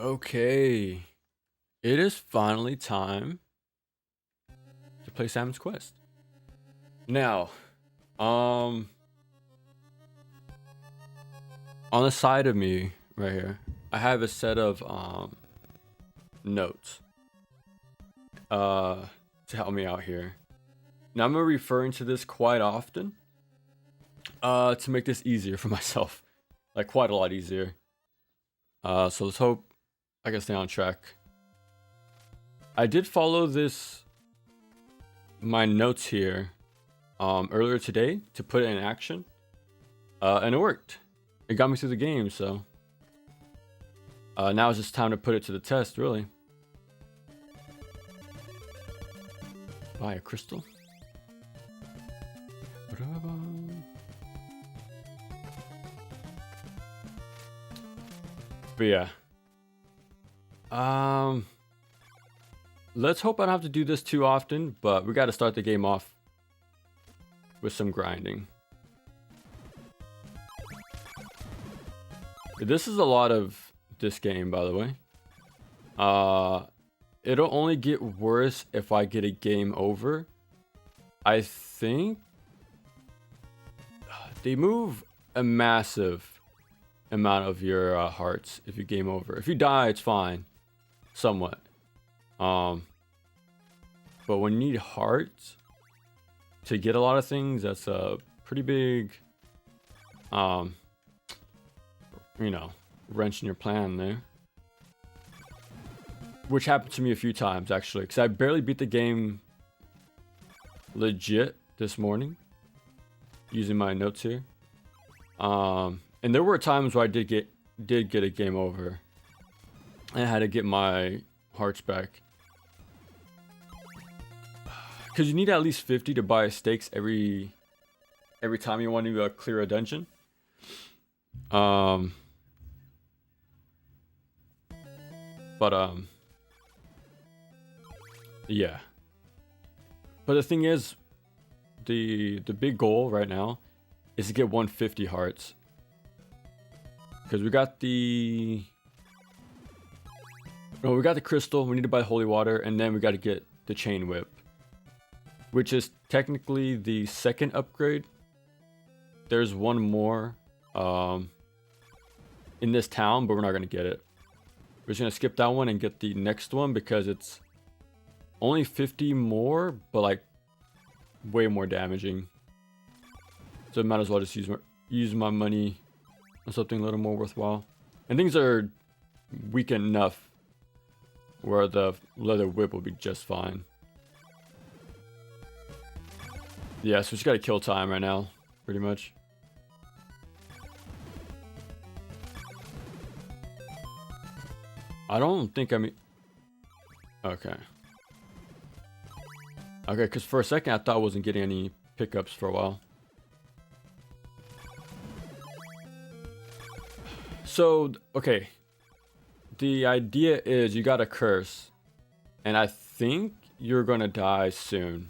Okay, it is finally time to play Simon's Quest. Now, um, on the side of me right here, I have a set of notes to help me out here. Now I'm gonna be referring to this quite often to make this easier for myself, like quite a lot easier. So let's hope I can stay on track. I did follow my notes here earlier today to put it in action, and it worked. It got me through the game, so now it's just time to put it to the test, really. Buy a crystal. But yeah. Let's hope I don't have to do this too often, but we got to start the game off with some grinding. This is a lot of this game, by the way. It'll only get worse if I get a game over. I think they move a massive amount of your hearts if you game over. If you die, it's fine, somewhat. But when you need hearts to get a lot of things, that's a pretty big, wrench in your plan there. Which happened to me a few times, actually, because I barely beat the game legit this morning using my notes here. And there were times where I did get a game over. I had to get my hearts back. Because you need at least 50 to buy stakes every time you want to clear a dungeon. Yeah. But the thing is, the big goal right now is to get 150 hearts. Because we got the crystal, we need to buy holy water, and then we got to get the chain whip, which is technically the second upgrade. There's one more in this town, but we're not going to get it. We're just going to skip that one and get the next one because it's only 50 more, but like way more damaging. So I might as well just use my money on something a little more worthwhile. And things are weak enough where the leather whip will be just fine. Yeah, so we just gotta kill time right now, pretty much. I don't think okay. Okay, because for a second I thought I wasn't getting any pickups for a while. So, okay. The idea is you got a curse. And I think you're gonna die soon.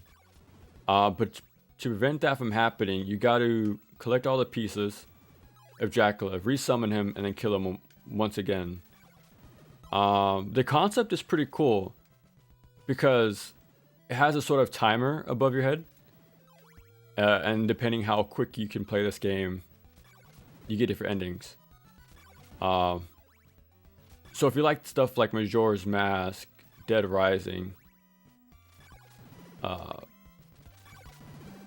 But to prevent that from happening, you got to collect all the pieces of Jackalope, resummon him, and then kill him once again. The concept is pretty cool because it has a sort of timer above your head, and depending how quick you can play this game, you get different endings. So if you like stuff like Majora's Mask, Dead Rising,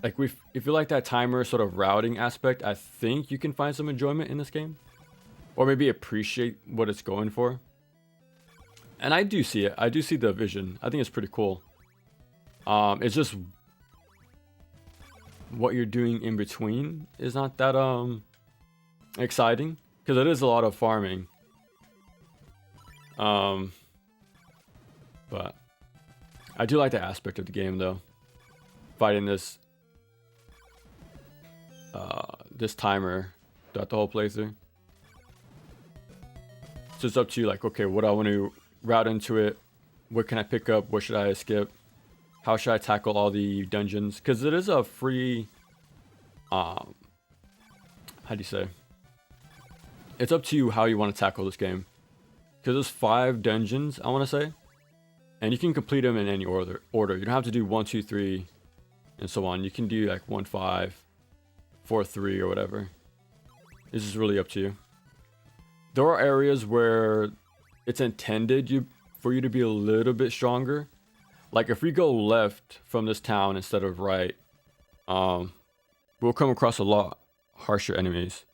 if you like that timer sort of routing aspect, I think you can find some enjoyment in this game, or maybe appreciate what it's going for. And I do see it. I do see the vision. I think it's pretty cool. It's just what you're doing in between is not that exciting, because it is a lot of farming. But I do like the aspect of the game, though. Fighting this timer throughout the whole playthrough. So it's up to you, like, okay, what do I want to route into it? What can I pick up? What should I skip? How should I tackle all the dungeons? Because it is a free, how do you say? It's up to you how you want to tackle this game. because there's 5 dungeons, I want to say, and you can complete them in any order. You don't have to do 1, 2, 3, and so on. You can do like 1, 5, 4, 3, or whatever. This is really up to you. There are areas where it's intended for you to be a little bit stronger. Like if we go left from this town instead of right, we'll come across a lot harsher enemies.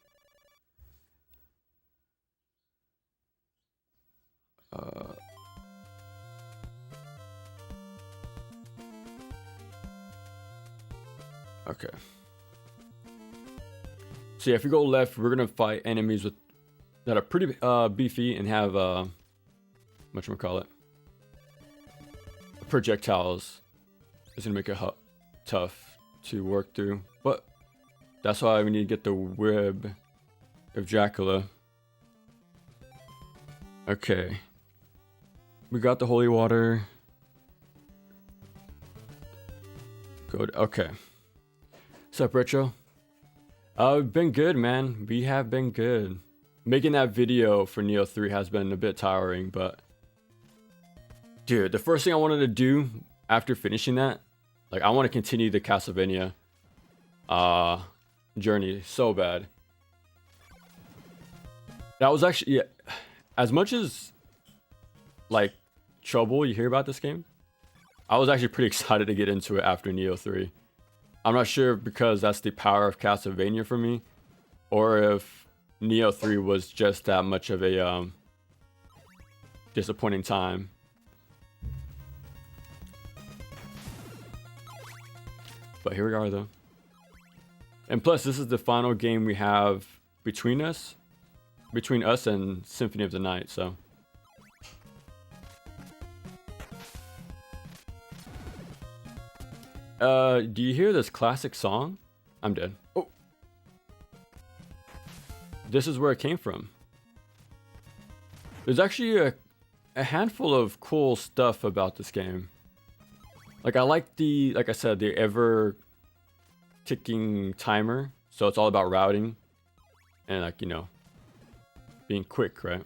Okay. So yeah, if we go left, we're gonna fight enemies that are pretty beefy and have whatchamacallit, projectiles. It's gonna make it tough to work through, but that's why we need to get the web of Dracula. Okay, we got the holy water. Good. Okay. What's up, Retro? We've been good, man. We have been good. Making that video for Neo 3 has been a bit tiring, but dude, the first thing I wanted to do after finishing that, like, I want to continue the Castlevania journey so bad. That was actually, yeah, as much as like trouble you hear about this game, I was actually pretty excited to get into it after Neo 3. I'm not sure because that's the power of Castlevania for me, or if Neo 3 was just that much of a disappointing time. But here we are though. And plus, this is the final game we have between us and Symphony of the Night, so. Do you hear this classic song? I'm dead. Oh. This is where it came from. There's actually a handful of cool stuff about this game. Like, I like like I said, the ever ticking timer. So it's all about routing and, like, you know, being quick, right?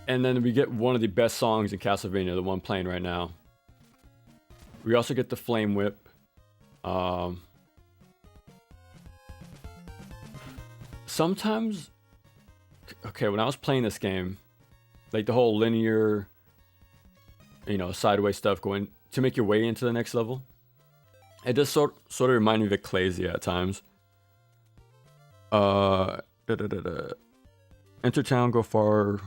And then we get one of the best songs in Castlevania, the one playing right now. We also get the Flame Whip. Sometimes, okay, when I was playing this game, like the whole linear, you know, sideways stuff going to make your way into the next level, it does sort of remind me of Ecclesia at times. Enter town, go far.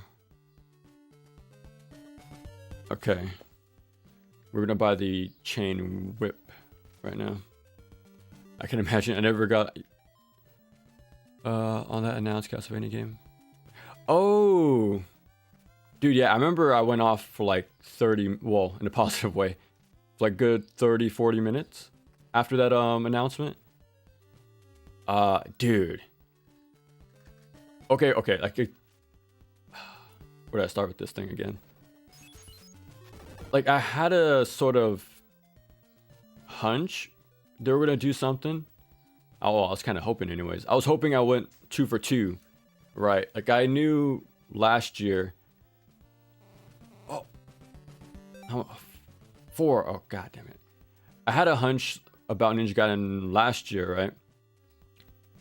Okay. We're gonna buy the chain whip right now. I can imagine I never got on that announced Castlevania game. Oh, dude, yeah, I remember I went off for like 30, well, in a positive way, for like good 30, 40 minutes after that announcement. Dude. Okay, like, where did I start with this thing again? Like, I had a sort of hunch they were gonna do something. Oh, I was kind of hoping anyways. I was hoping I went 2 for 2, right? Like, I knew last year. Oh, 4. Oh, god damn it. I had a hunch about Ninja Gaiden last year, right?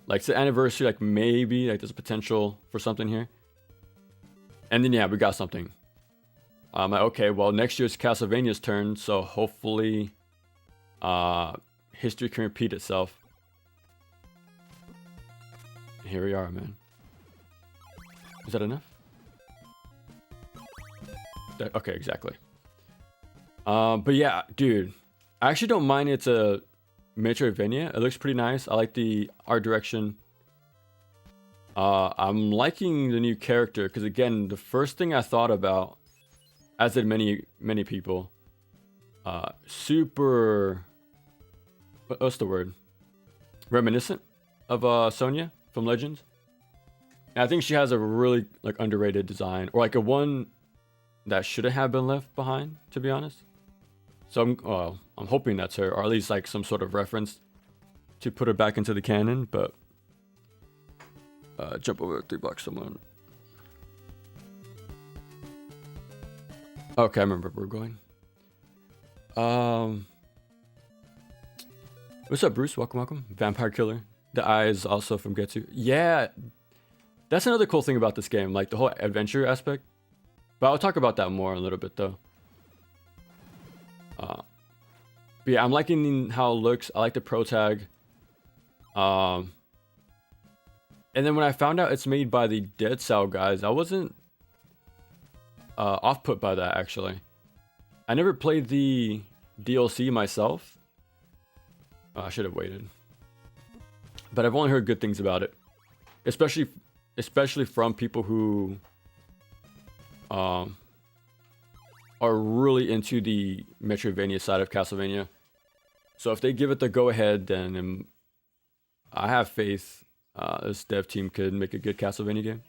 Like, it's the anniversary, like, maybe, like, there's a potential for something here. And then, yeah, we got something. I'm like, okay, well, next year's Castlevania's turn, so hopefully history can repeat itself. Here we are, man. Is that enough? Okay, exactly. But yeah, dude, I actually don't mind it's a Metroidvania. It looks pretty nice. I like the art direction. I'm liking the new character, because again, the first thing I thought about, as did many people, super, what's the word? Reminiscent of Sonya from Legends. And I think she has a really, like, underrated design, or like a one that shouldn't have been left behind, to be honest. So I'm hoping that's her, or at least like some sort of reference to put her back into the canon. But jump over 3 blocks, someone. Okay, I remember where we're going. What's up, Bruce? Welcome, welcome. Vampire Killer. The eye is also from Getsu. Yeah, that's another cool thing about this game, like the whole adventure aspect. But I'll talk about that more in a little bit, though. But yeah, I'm liking how it looks. I like the pro tag. And then when I found out it's made by the Dead Cell guys, I wasn't off put by that, actually. I never played the DLC myself. I should have waited. But I've only heard good things about it. Especially from people who are really into the Metroidvania side of Castlevania. So if they give it the go-ahead, then I have faith this dev team could make a good Castlevania game.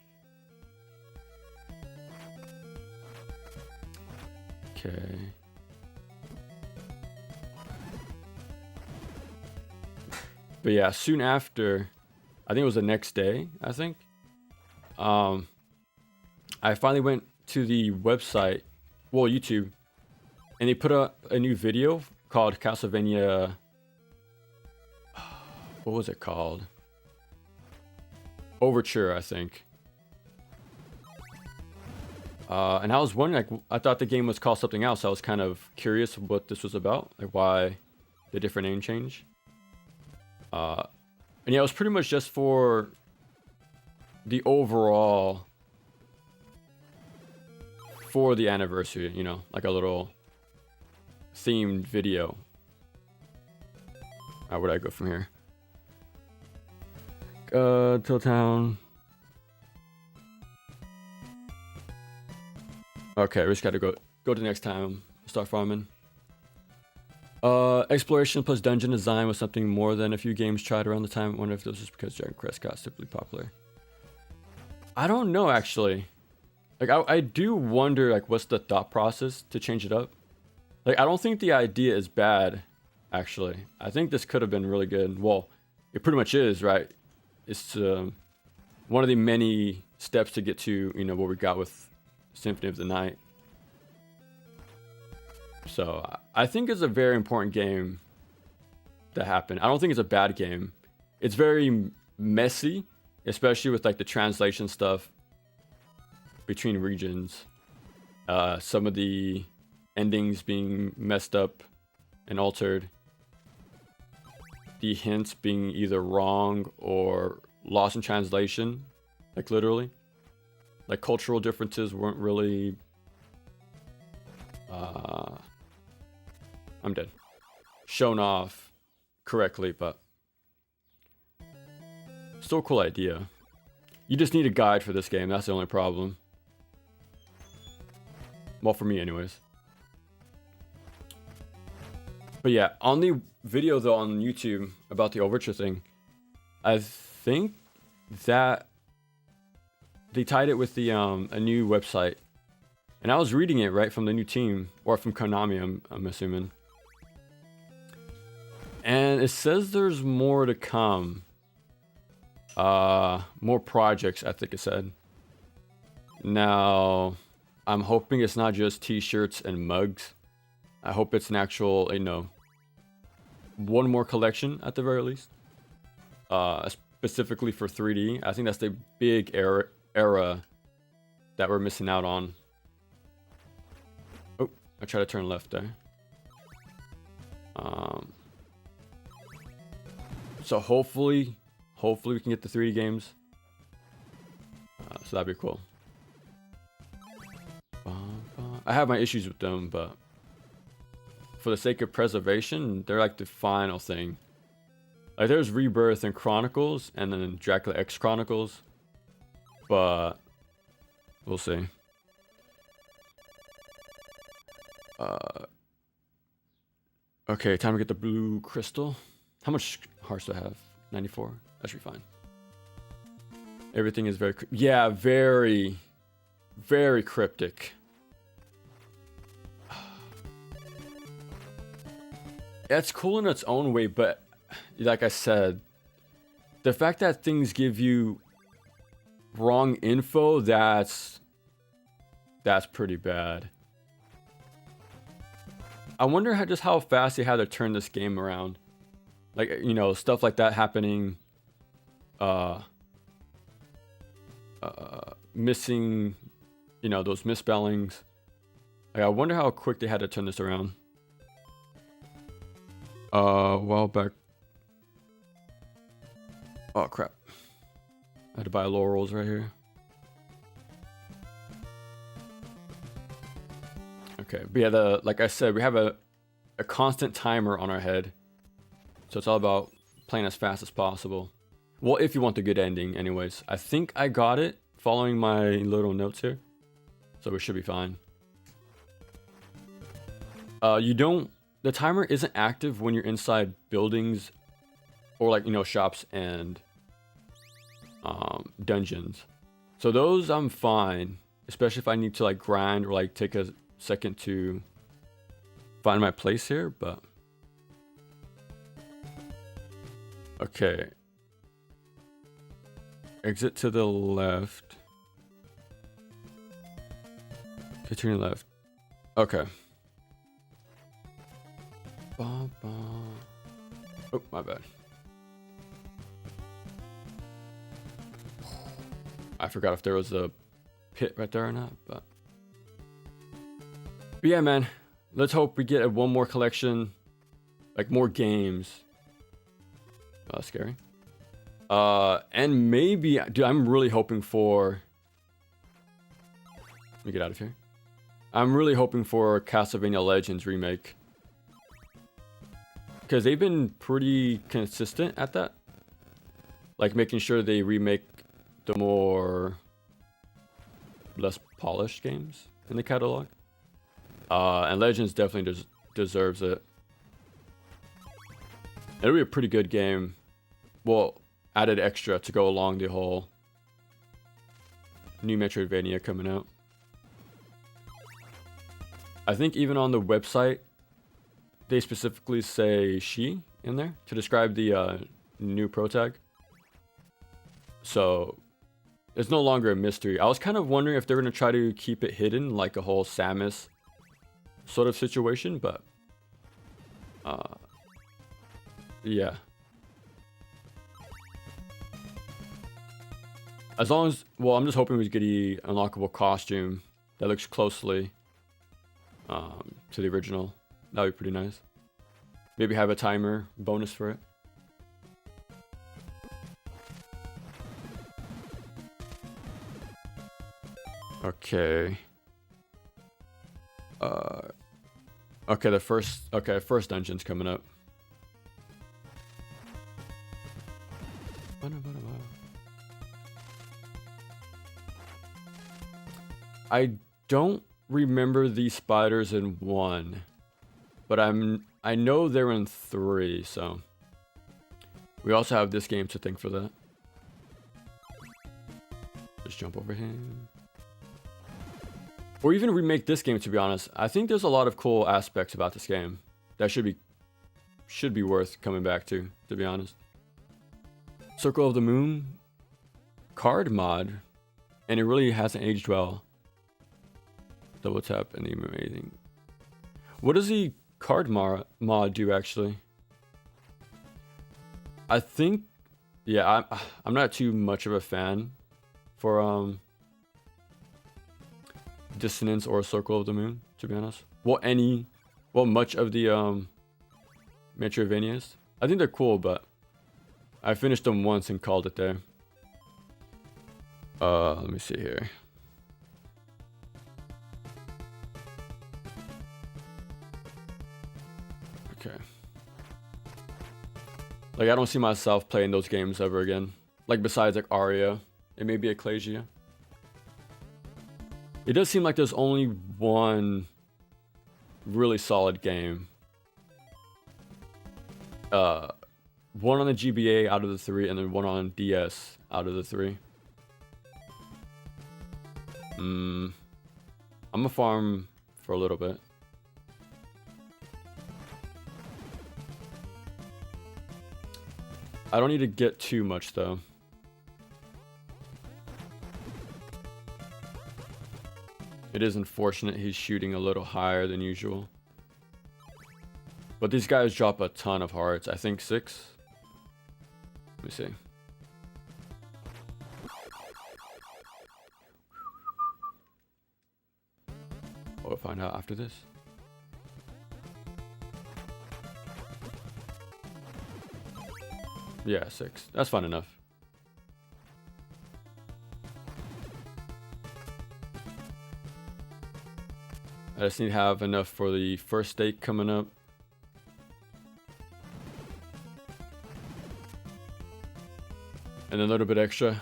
Okay. But yeah, soon after, I think it was the next day, I think. I finally went to the website, well, YouTube, and they put up a new video called Castlevania. What was it called? Overture, I think. And I was wondering, like, I thought the game was called something else. I was kind of curious what this was about, like why the different name change. And yeah, it was pretty much just for the overall, for the anniversary, you know, like a little themed video. Where would I go from here? Till town. Okay, we just gotta go to the next time. Start farming. Exploration plus dungeon design was something more than a few games tried around the time. I wonder if this was because Dragon Quest got simply popular. I don't know, actually. Like, I do wonder, like, what's the thought process to change it up? Like, I don't think the idea is bad, actually. I think this could have been really good. Well, it pretty much is, right? It's one of the many steps to get to, you know, what we got with Symphony of the Night. So I think it's a very important game that happened. I don't think it's a bad game. It's very messy, especially with like the translation stuff between regions. Some of the endings being messed up and altered. The hints being either wrong or lost in translation, like literally. Like cultural differences weren't really I'm dead. Shown off correctly, but still a cool idea. You just need a guide for this game, that's the only problem. Well, for me anyways. But yeah, on the video though on YouTube about the Overture thing, I think that they tied it with the a new website. And I was reading it right from the new team, or from Konami, I'm assuming. And it says there's more to come. More projects, I think it said. Now, I'm hoping it's not just t-shirts and mugs. I hope it's an actual, you know, one more collection at the very least. Specifically for 3D. I think that's the big era that we're missing out on. Oh, I tried to turn left there. So hopefully we can get the 3D games. So that'd be cool. I have my issues with them, but for the sake of preservation, they're like the final thing. Like there's Rebirth and Chronicles, and then Dracula X Chronicles, but we'll see. Okay, time to get the blue crystal. How much hearts do I have? 94? That should be fine. Everything is very, yeah, very cryptic. It's cool in its own way, but like I said, the fact that things give you wrong info, that's pretty bad. I wonder just how fast they had to turn this game around. Like, you know, stuff like that happening. Missing, you know, those misspellings. Like, I wonder how quick they had to turn this around. A while back. Oh crap! I had to buy laurels right here. Okay, but yeah, like I said, we have a constant timer on our head, so it's all about playing as fast as possible. Well, if you want the good ending, anyways. I think I got it following my little notes here, so we should be fine. The timer isn't active when you're inside buildings or, like, you know, shops and dungeons. So those I'm fine, especially if I need to, like, grind or, like, take a second to find my place here, but okay. Exit to the left. Continue left. Okay. Oh, my bad. I forgot if there was a pit right there or not, but yeah, man. Let's hope we get one more collection, like more games. Oh, that's scary. And maybe, dude, I'm really hoping for. Let me get out of here. I'm really hoping for Castlevania Legends remake, because they've been pretty consistent at that, like making sure they remake the more less polished games in the catalog. And Legends definitely deserves it. It'll be a pretty good game. Well, added extra to go along the whole new Metroidvania coming out. I think even on the website, they specifically say she in there to describe the new pro tag. So it's no longer a mystery. I was kind of wondering if they're going to try to keep it hidden, like a whole Samus sort of situation, but yeah. As long as, well, I'm just hoping we get the unlockable costume that looks closely to the original. That would be pretty nice. Maybe have a timer bonus for it. Okay. Okay, first dungeon's coming up. I don't remember these spiders in 1, but I know they're in 3, so we also have this game to thank for that. Just jump over him. Or even remake this game, to be honest. I think there's a lot of cool aspects about this game that should be worth coming back to be honest. Circle of the Moon card mod, and it really hasn't aged well. Double tap and the amazing. What does the card mod do actually? I think, yeah, I'm not too much of a fan for Dissonance or Circle of the Moon, to be honest. Well, much of the Metroidvanias. I think they're cool, but I finished them once and called it there. Let me see here. Okay. Like, I don't see myself playing those games ever again. Like, besides, like, Aria and maybe Ecclesia. It does seem like there's only one really solid game. One on the GBA out of the 3, and then one on DS out of the 3. I'm gonna farm for a little bit. I don't need to get too much though. It is unfortunate he's shooting a little higher than usual. But these guys drop a ton of hearts. I think 6. Let me see. We'll find out after this. Yeah, 6. That's fine enough. I just need to have enough for the first stake coming up. And a little bit extra.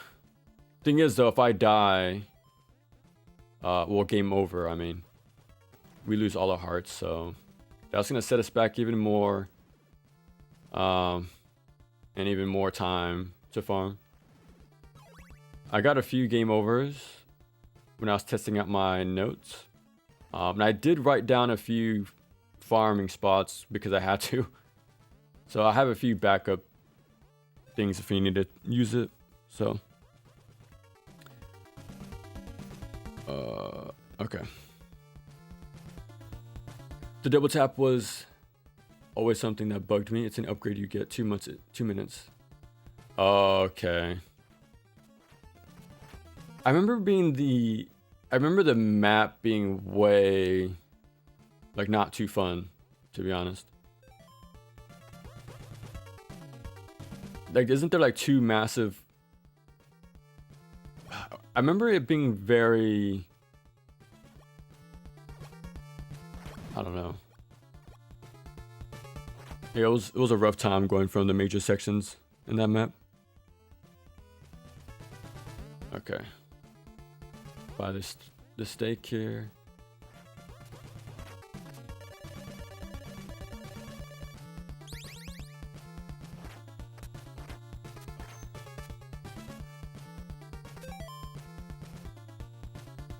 Thing is though, if I die, well, game over, I mean. We lose all our hearts, so that's gonna set us back even more. And even more time to farm. I got a few game overs when I was testing out my notes. And I did write down a few farming spots because I had to. So I have a few backup things if you need to use it. So okay. The double tap was always something that bugged me. It's an upgrade you get 2 minutes. Okay. I remember the map being way, like, not too fun, to be honest. Like, isn't there like 2 massive... I remember it being very... I don't know. Yeah, it was a rough time going from the major sections in that map. Okay. Buy the steak here.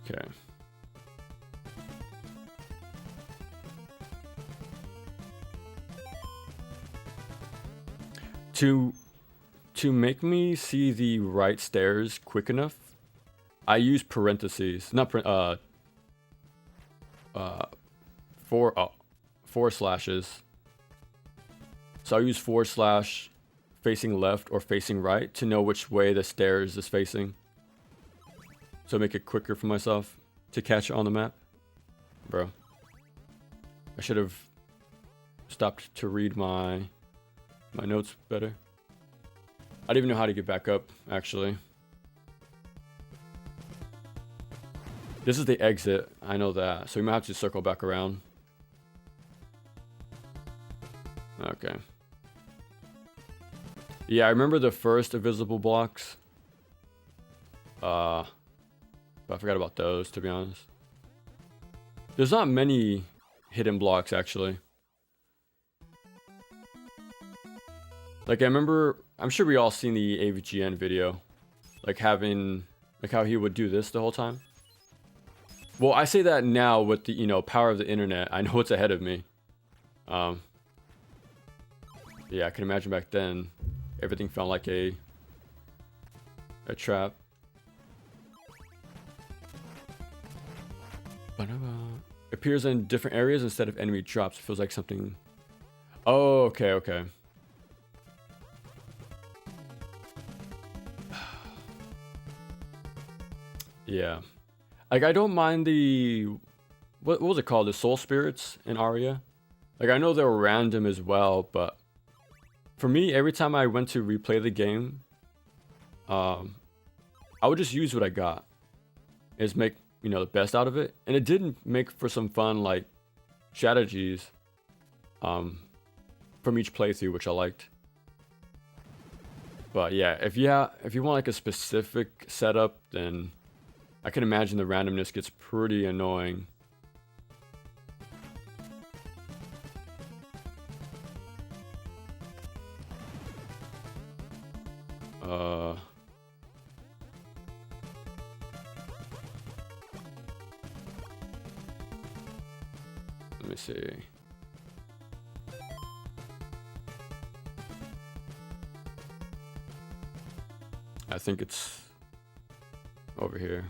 Okay. To make me see the right stairs quick enough, I use parentheses, not four slashes. So I use / facing left or facing right to know which way the stairs is facing. So make it quicker for myself to catch it on the map. Bro, I should have stopped to read my notes better. I didn't even know how to get back up, actually. This is the exit, I know that. So we might have to circle back around. Okay. Yeah, I remember the first invisible blocks. But I forgot about those, to be honest. There's not many hidden blocks, actually. Like, I remember, I'm sure we all seen the AVGN video. Like how he would do this the whole time. Well, I say that now with the, power of the internet. I know what's ahead of me. Yeah, I can imagine back then, everything felt like a trap. Appears in different areas instead of enemy drops. It feels like something... Oh, okay. Yeah. Like, I don't mind the... What was it called? The soul spirits in Aria? Like, I know they were random as well, but... For me, every time I went to replay the game... I would just use what I got. Is make, the best out of it. And it did make for some fun, like, strategies... from each playthrough, which I liked. But yeah, if you want like a specific setup, then I can imagine the randomness gets pretty annoying. Let me see. I think it's over here.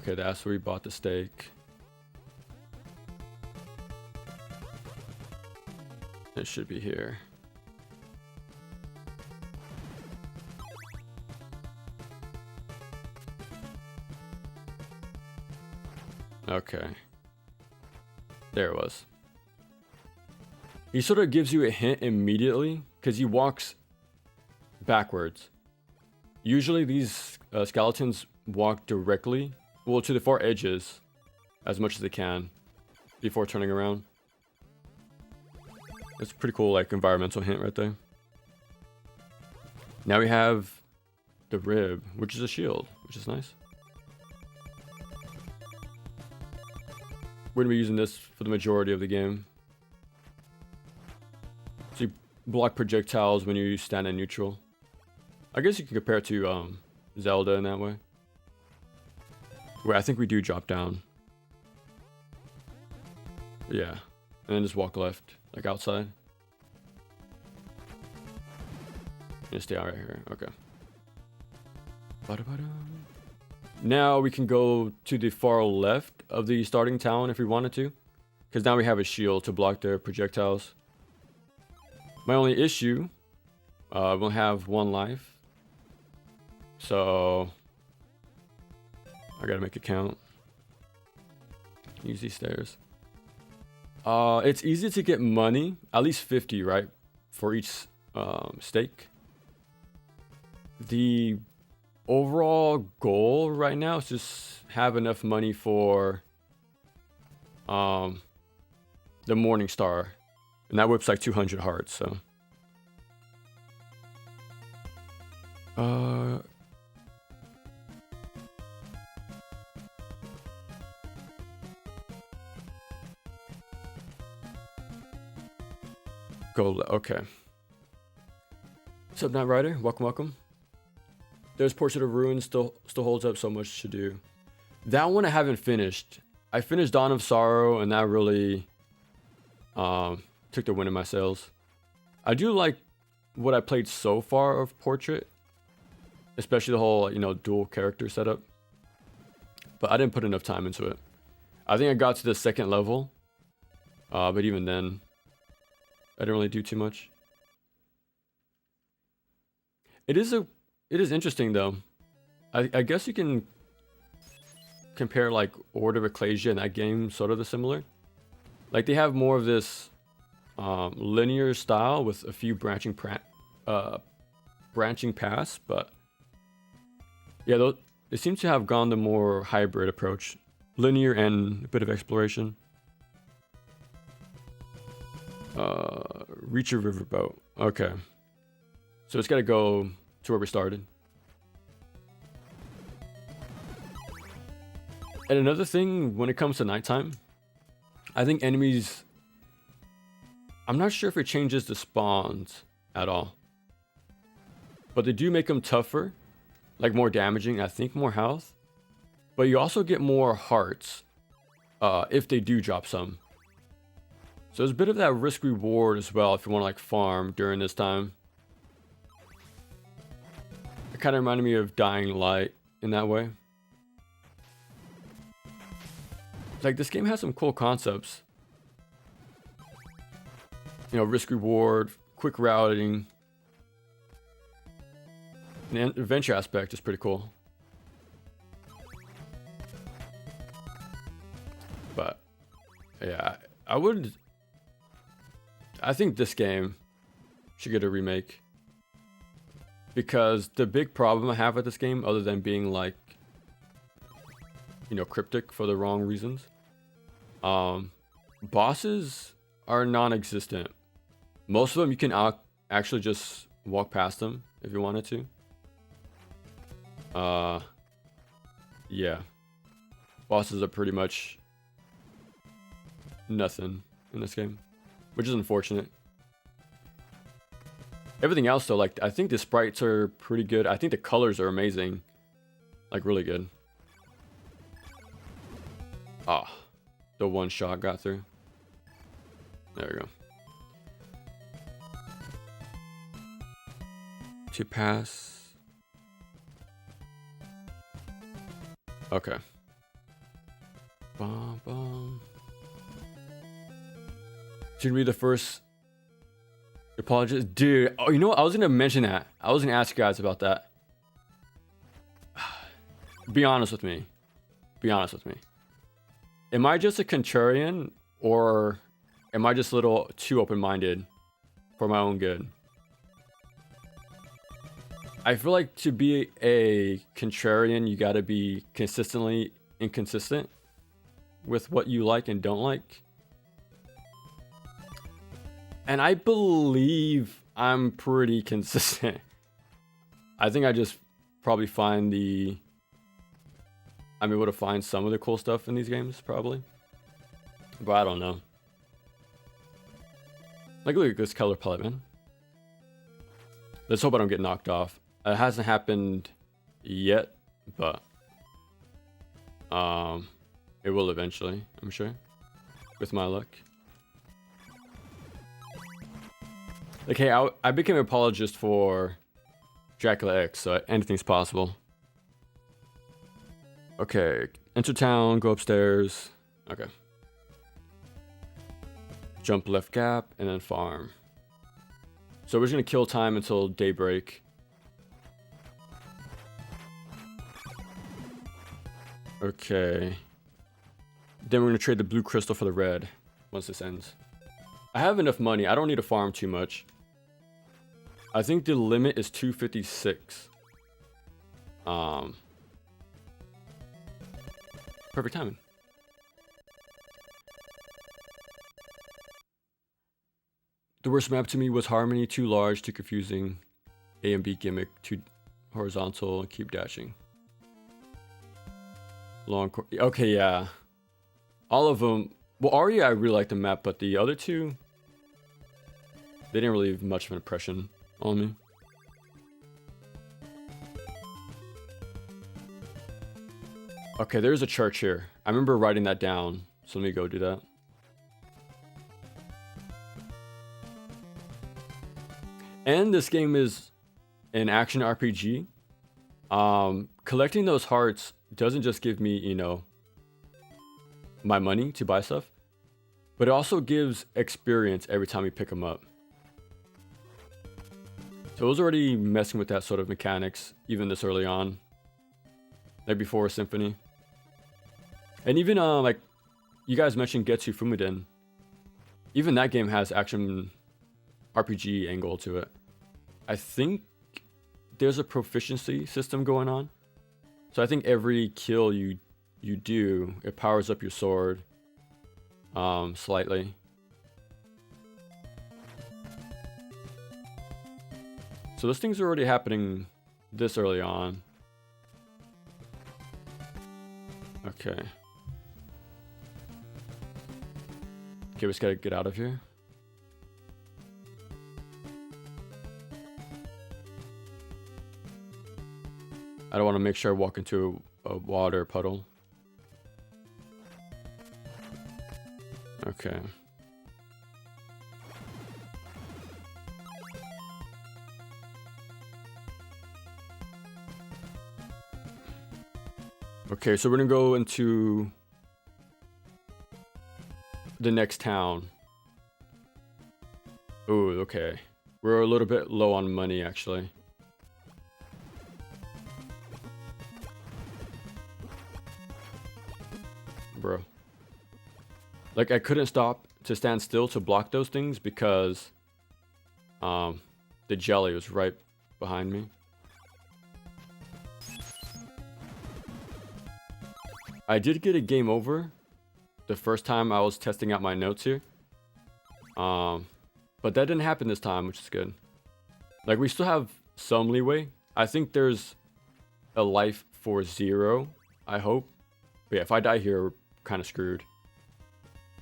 Okay, that's where we bought the steak. It should be here. Okay. There it was. He sort of gives you a hint immediately because he walks backwards. Usually these skeletons walk directly, well, to the far edges as much as they can before turning around. That's a pretty cool, like, environmental hint right there. Now we have the rib, which is a shield, which is nice. We're gonna be using this for the majority of the game. So you block projectiles when you stand in neutral. I guess you can compare it to Zelda in that way. Where I think we do drop down. Yeah. And then just walk left, like outside. Just stay out right here. Okay. Now we can go to the far left of the starting town if we wanted to. Because now we have a shield to block their projectiles. My only issue, we'll have 1 life. So I gotta make it count. Use these stairs. It's easy to get money, at least 50, right? For each stake. The overall goal right now is just have enough money for the Morning Star. And that whips like 200 hearts, so. Okay. What's up, Night Rider? Welcome, welcome. There's Portrait of Ruin still holds up, so much to do. That one I haven't finished. I finished Dawn of Sorrow, and that really took the wind in my sails. I do like what I played so far of Portrait, especially the whole, you know, dual character setup. But I didn't put enough time into it. I think I got to the 2nd level, but even then, I didn't really do too much. It is interesting though. I guess you can compare like Order of Ecclesia and that game sort of the similar. Like they have more of this linear style with a few branching paths, but yeah, they seem to have gone the more hybrid approach, linear and a bit of exploration. Reach a riverboat. Okay. So it's gotta go to where we started. And another thing, when it comes to nighttime, I think enemies, I'm not sure if it changes the spawns at all, but they do make them tougher, like more damaging, I think more health, but you also get more hearts if they do drop some. So there's a bit of that risk reward as well if you want to like farm during this time. It kind of reminded me of Dying Light in that way. Like this game has some cool concepts. You know, risk reward, quick routing. And the adventure aspect is pretty cool. But yeah, I think this game should get a remake. Because the big problem I have with this game, other than being like, you know, cryptic for the wrong reasons, bosses are non-existent. Most of them you can actually just walk past them if you wanted to. Yeah. Bosses are pretty much nothing in this game, which is unfortunate. Everything else though, like I think the sprites are pretty good. I think the colors are amazing. Like really good. Ah, the one shot got through. There we go. To pass. Okay. Bum, bum. Should be the first apologist, dude. Oh, you know what? I was gonna mention that. I was gonna ask you guys about that. Be honest with me. Be honest with me. Am I just a contrarian, or am I just a little too open-minded for my own good? I feel like to be a contrarian, you gotta be consistently inconsistent with what you like and don't like. And I believe I'm pretty consistent. I think I just probably I'm able to find some of the cool stuff in these games, probably. But I don't know. Like, look at this color palette, man. Let's hope I don't get knocked off. It hasn't happened yet, but it will eventually, I'm sure, with my luck. Like, hey, I became an apologist for Dracula X, so anything's possible. Okay, enter town, go upstairs. Okay. Jump left gap, and then farm. So we're just gonna kill time until daybreak. Okay. Then we're gonna trade the blue crystal for the red once this ends. I have enough money. I don't need to farm too much. I think the limit is 256. Perfect timing. The worst map to me was Harmony, too large, too confusing. A and B gimmick, too horizontal, keep dashing. Okay, yeah. All of them. Well, Aria, I really like the map, but the other two, they didn't really leave much of an impression on me. Okay, there's a church here. I remember writing that down, so let me go do that. And this game is an action RPG. Collecting those hearts doesn't just give me, you know, my money to buy stuff, but it also gives experience every time you pick them up. So I was already messing with that sort of mechanics even this early on, like before Symphony. And even like you guys mentioned Getsu Fumiden, even that game has action RPG angle to it. I think there's a proficiency system going on. So I think every kill you do, it powers up your sword slightly. So those things are already happening this early on. Okay. Okay, we just gotta get out of here. I don't want to make sure I walk into a water puddle. Okay. Okay, so we're gonna go into the next town. Ooh, okay. We're a little bit low on money, actually. Bro. Like, I couldn't stop to stand still to block those things because the jelly was right behind me. I did get a game over the first time I was testing out my notes here. But that didn't happen this time, which is good. Like, we still have some leeway. I think there's a life for 0, I hope. But yeah, if I die here, we're kind of screwed.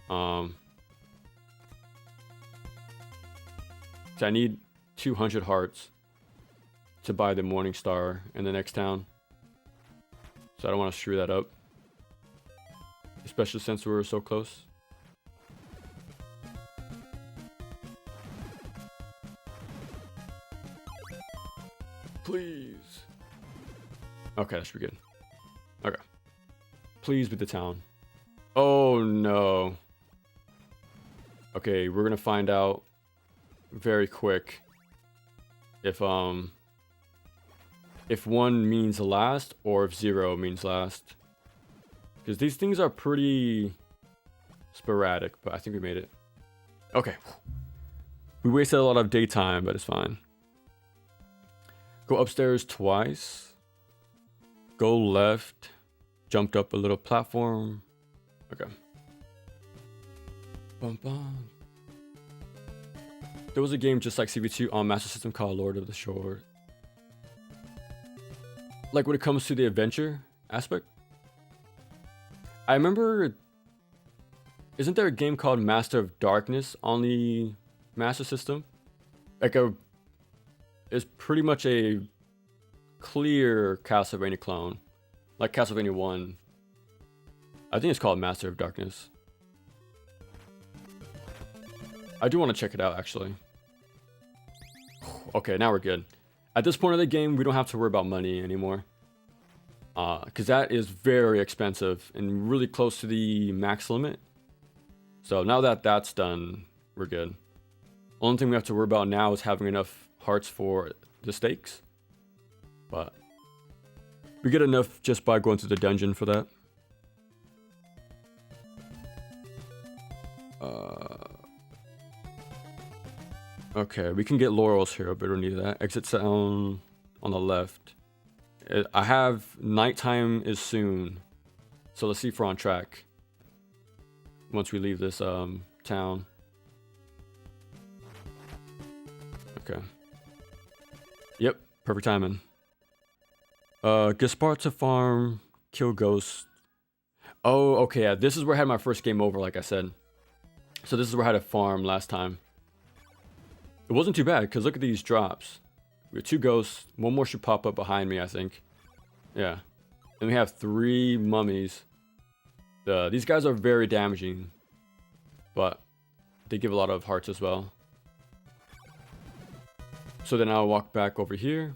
So I need 200 hearts to buy the Morning Star in the next town. So I don't want to screw that up. Especially since we're so close. Please. Okay, that should be good. Okay. Please be the town. Oh no. Okay, we're gonna find out very quick if 1 means last or if 0 means last. Because these things are pretty sporadic, but I think we made it. Okay. We wasted a lot of daytime, but it's fine. Go upstairs twice. Go left. Jumped up a little platform. Okay. Bum, bum. There was a game just like CV2 on Master System called Lord of the Shore. Like when it comes to the adventure aspect. I remember, isn't there a game called Master of Darkness on the Master System? It's pretty much a clear Castlevania clone. Like Castlevania 1. I think it's called Master of Darkness. I do want to check it out, actually. Okay, now we're good. At this point of the game, we don't have to worry about money anymore. Because that is very expensive and really close to the max limit. So now that that's done, we're good. Only thing we have to worry about now is having enough hearts for the stakes. But we get enough just by going to the dungeon for that. Okay, we can get laurels here, but we don't need that. Exit sound on the left. I have nighttime is soon. So let's see if we're on track. Once we leave this town. Okay. Yep, perfect timing. Gaspar to farm, kill ghosts. Oh, okay, yeah, this is where I had my first game over, like I said. So this is where I had a farm last time. It wasn't too bad, because look at these drops. We have 2 ghosts. 1 more should pop up behind me, I think. Yeah. And we have 3 mummies. These guys are very damaging. But they give a lot of hearts as well. So then I'll walk back over here.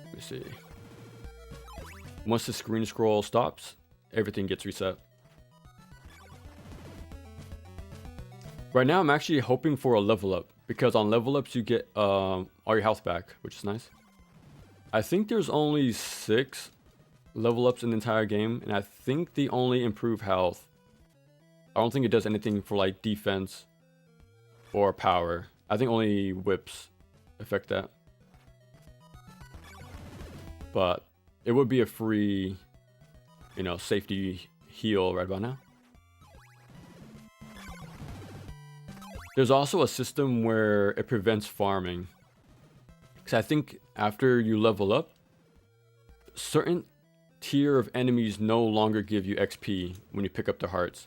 Let me see. Once the screen scroll stops, everything gets reset. Right now, I'm actually hoping for a level up. Because on level ups, you get all your health back, which is nice. I think there's only 6 level ups in the entire game. And I think they only improve health. I don't think it does anything for like defense or power. I think only whips affect that. But it would be a free, you know, safety heal right about now. There's also a system where it prevents farming. Because I think after you level up, certain tier of enemies no longer give you XP when you pick up their hearts.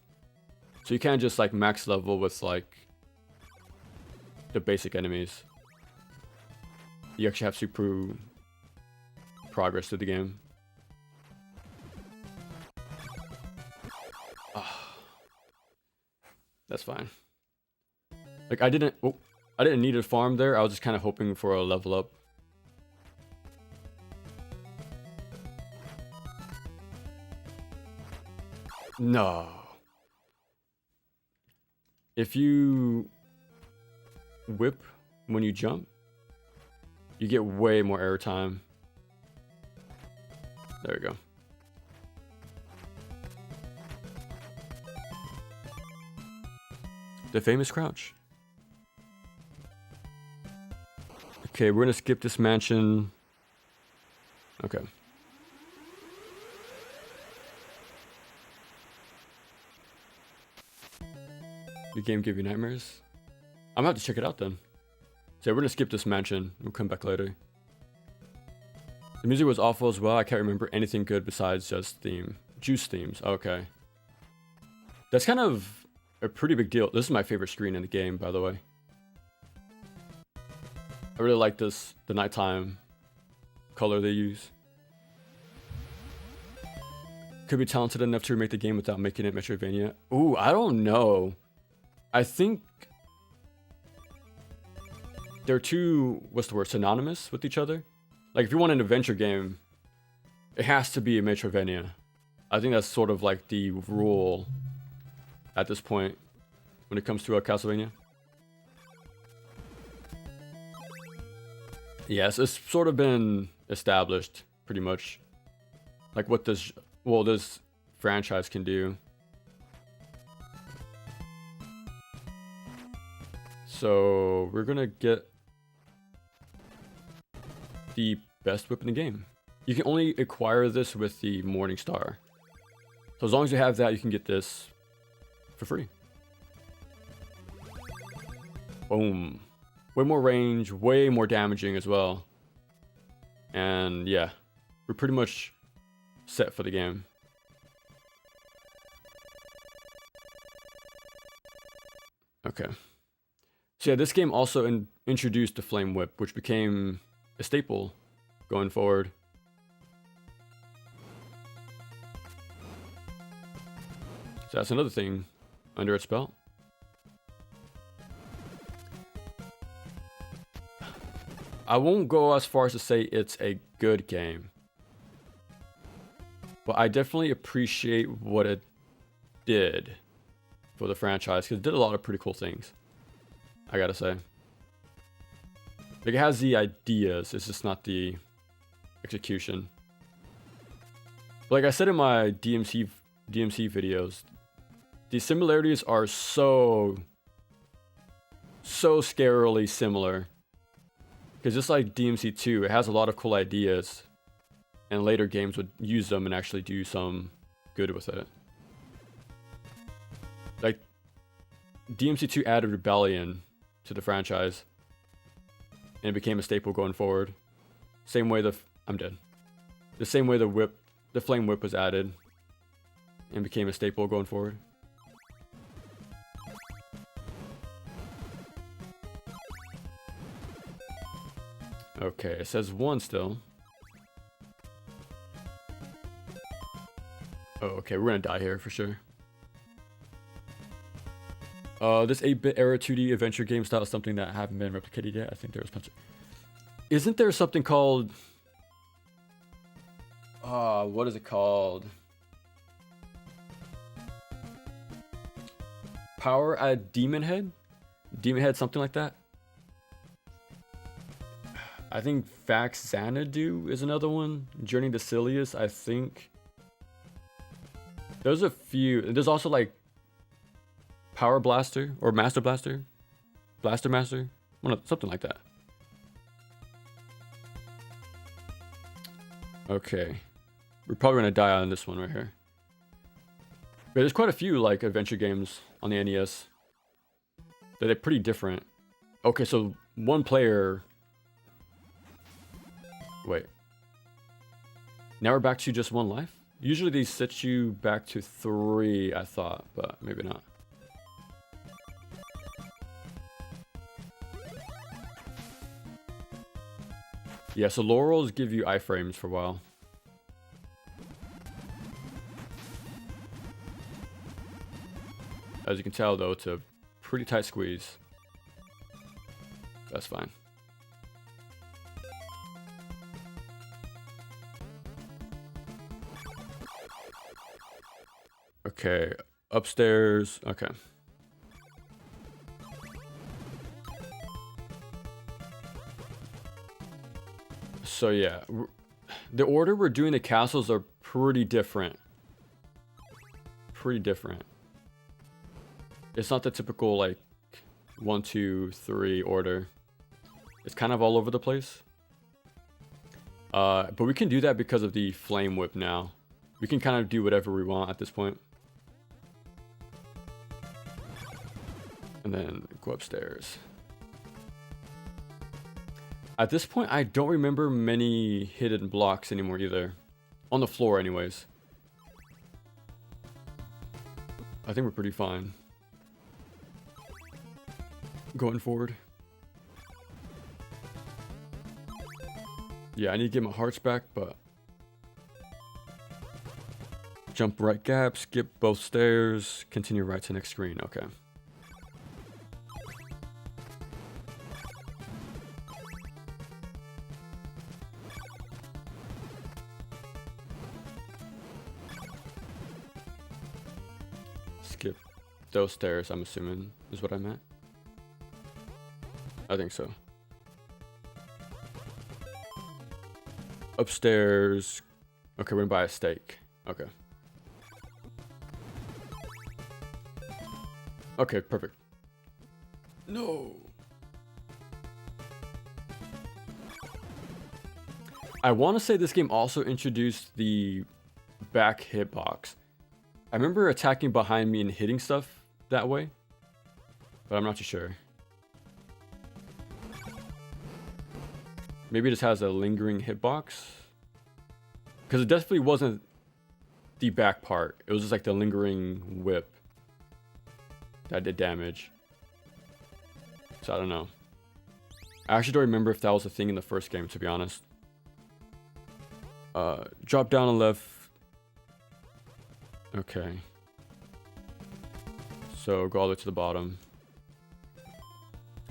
So you can't just like max level with like the basic enemies. You actually have to prove progress to the game. That's fine. Like I didn't need a farm there. I was just kind of hoping for a level up. No. If you whip when you jump, you get way more airtime. There we go. The famous crouch. Okay, we're gonna skip this mansion. Okay. The game give you nightmares? I'm gonna have to check it out then. So we're gonna skip this mansion. We'll come back later. The music was awful as well. I can't remember anything good besides just juice themes. Okay. That's kind of a pretty big deal. This is my favorite screen in the game, by the way. I really like this, the nighttime color they use. Could be talented enough to remake the game without making it Metroidvania. Ooh, I don't know. I think they're too, synonymous with each other. Like if you want an adventure game, it has to be a Metroidvania. I think that's sort of like the rule at this point when it comes to Castlevania. Yes, it's sort of been established pretty much, like what this franchise can do. So we're gonna get the best whip in the game. You can only acquire this with the Morning Star. So as long as you have that, you can get this for free. Boom. Way more range, way more damaging as well. And yeah, we're pretty much set for the game. Okay. So yeah, this game also introduced the Flame Whip, which became a staple going forward. So that's another thing under its belt. I won't go as far as to say it's a good game, but I definitely appreciate what it did for the franchise, because it did a lot of pretty cool things, I gotta say. Like, it has the ideas, it's just not the execution. Like I said in my DMC videos, the similarities are so scarily similar. Because just like DMC2, it has a lot of cool ideas, and later games would use them and actually do some good with it. Like, DMC2 added Rebellion to the franchise, and it became a staple going forward. Same way I'm dead. The same way the Flame Whip was added, and became a staple going forward. Okay, it says 1 still. Oh, okay, we're gonna die here for sure. This 8-bit era 2D adventure game style is something that haven't been replicated yet. I think there was punch. Isn't there something called... what is it called? Power at Demon Head? Demon Head, something like that? I think Fax Xanadu is another one. Journey to Silius, I think. There's a few. There's also like Power Blaster or Master Blaster. Blaster Master. Something like that. Okay. We're probably going to die on this one right here. But there's quite a few like adventure games on the NES that are pretty different. Okay, so one player... Wait. Now we're back to just 1 life? Usually they set you back to 3, I thought, but maybe not. Yeah, so Laurels give you iframes for a while. As you can tell though, it's a pretty tight squeeze. That's fine. Okay, upstairs. Okay. So yeah, the order we're doing the castles are pretty different. Pretty different. It's not the typical like 1, 2, 3 order. It's kind of all over the place. But we can do that because of the Flame Whip now. We can kind of do whatever we want at this point. And then go upstairs. At this point, I don't remember many hidden blocks anymore either. On the floor anyways. I think we're pretty fine. Going forward. Yeah, I need to get my hearts back, but... Jump right gap, skip both stairs, continue right to next screen. Okay. skip those stairs, I'm assuming, is what I meant. I think so. Upstairs. Okay, we're gonna buy a steak. Okay. Okay, perfect. No. I want to say this game also introduced the back hitbox. I remember attacking behind me and hitting stuff that way, but I'm not too sure. Maybe it just has a lingering hitbox, because it definitely wasn't the back part. It was just like the lingering whip that did damage. So I don't know. I actually don't remember if that was a thing in the first game, to be honest. Drop down and left. Okay. So go all the way to the bottom.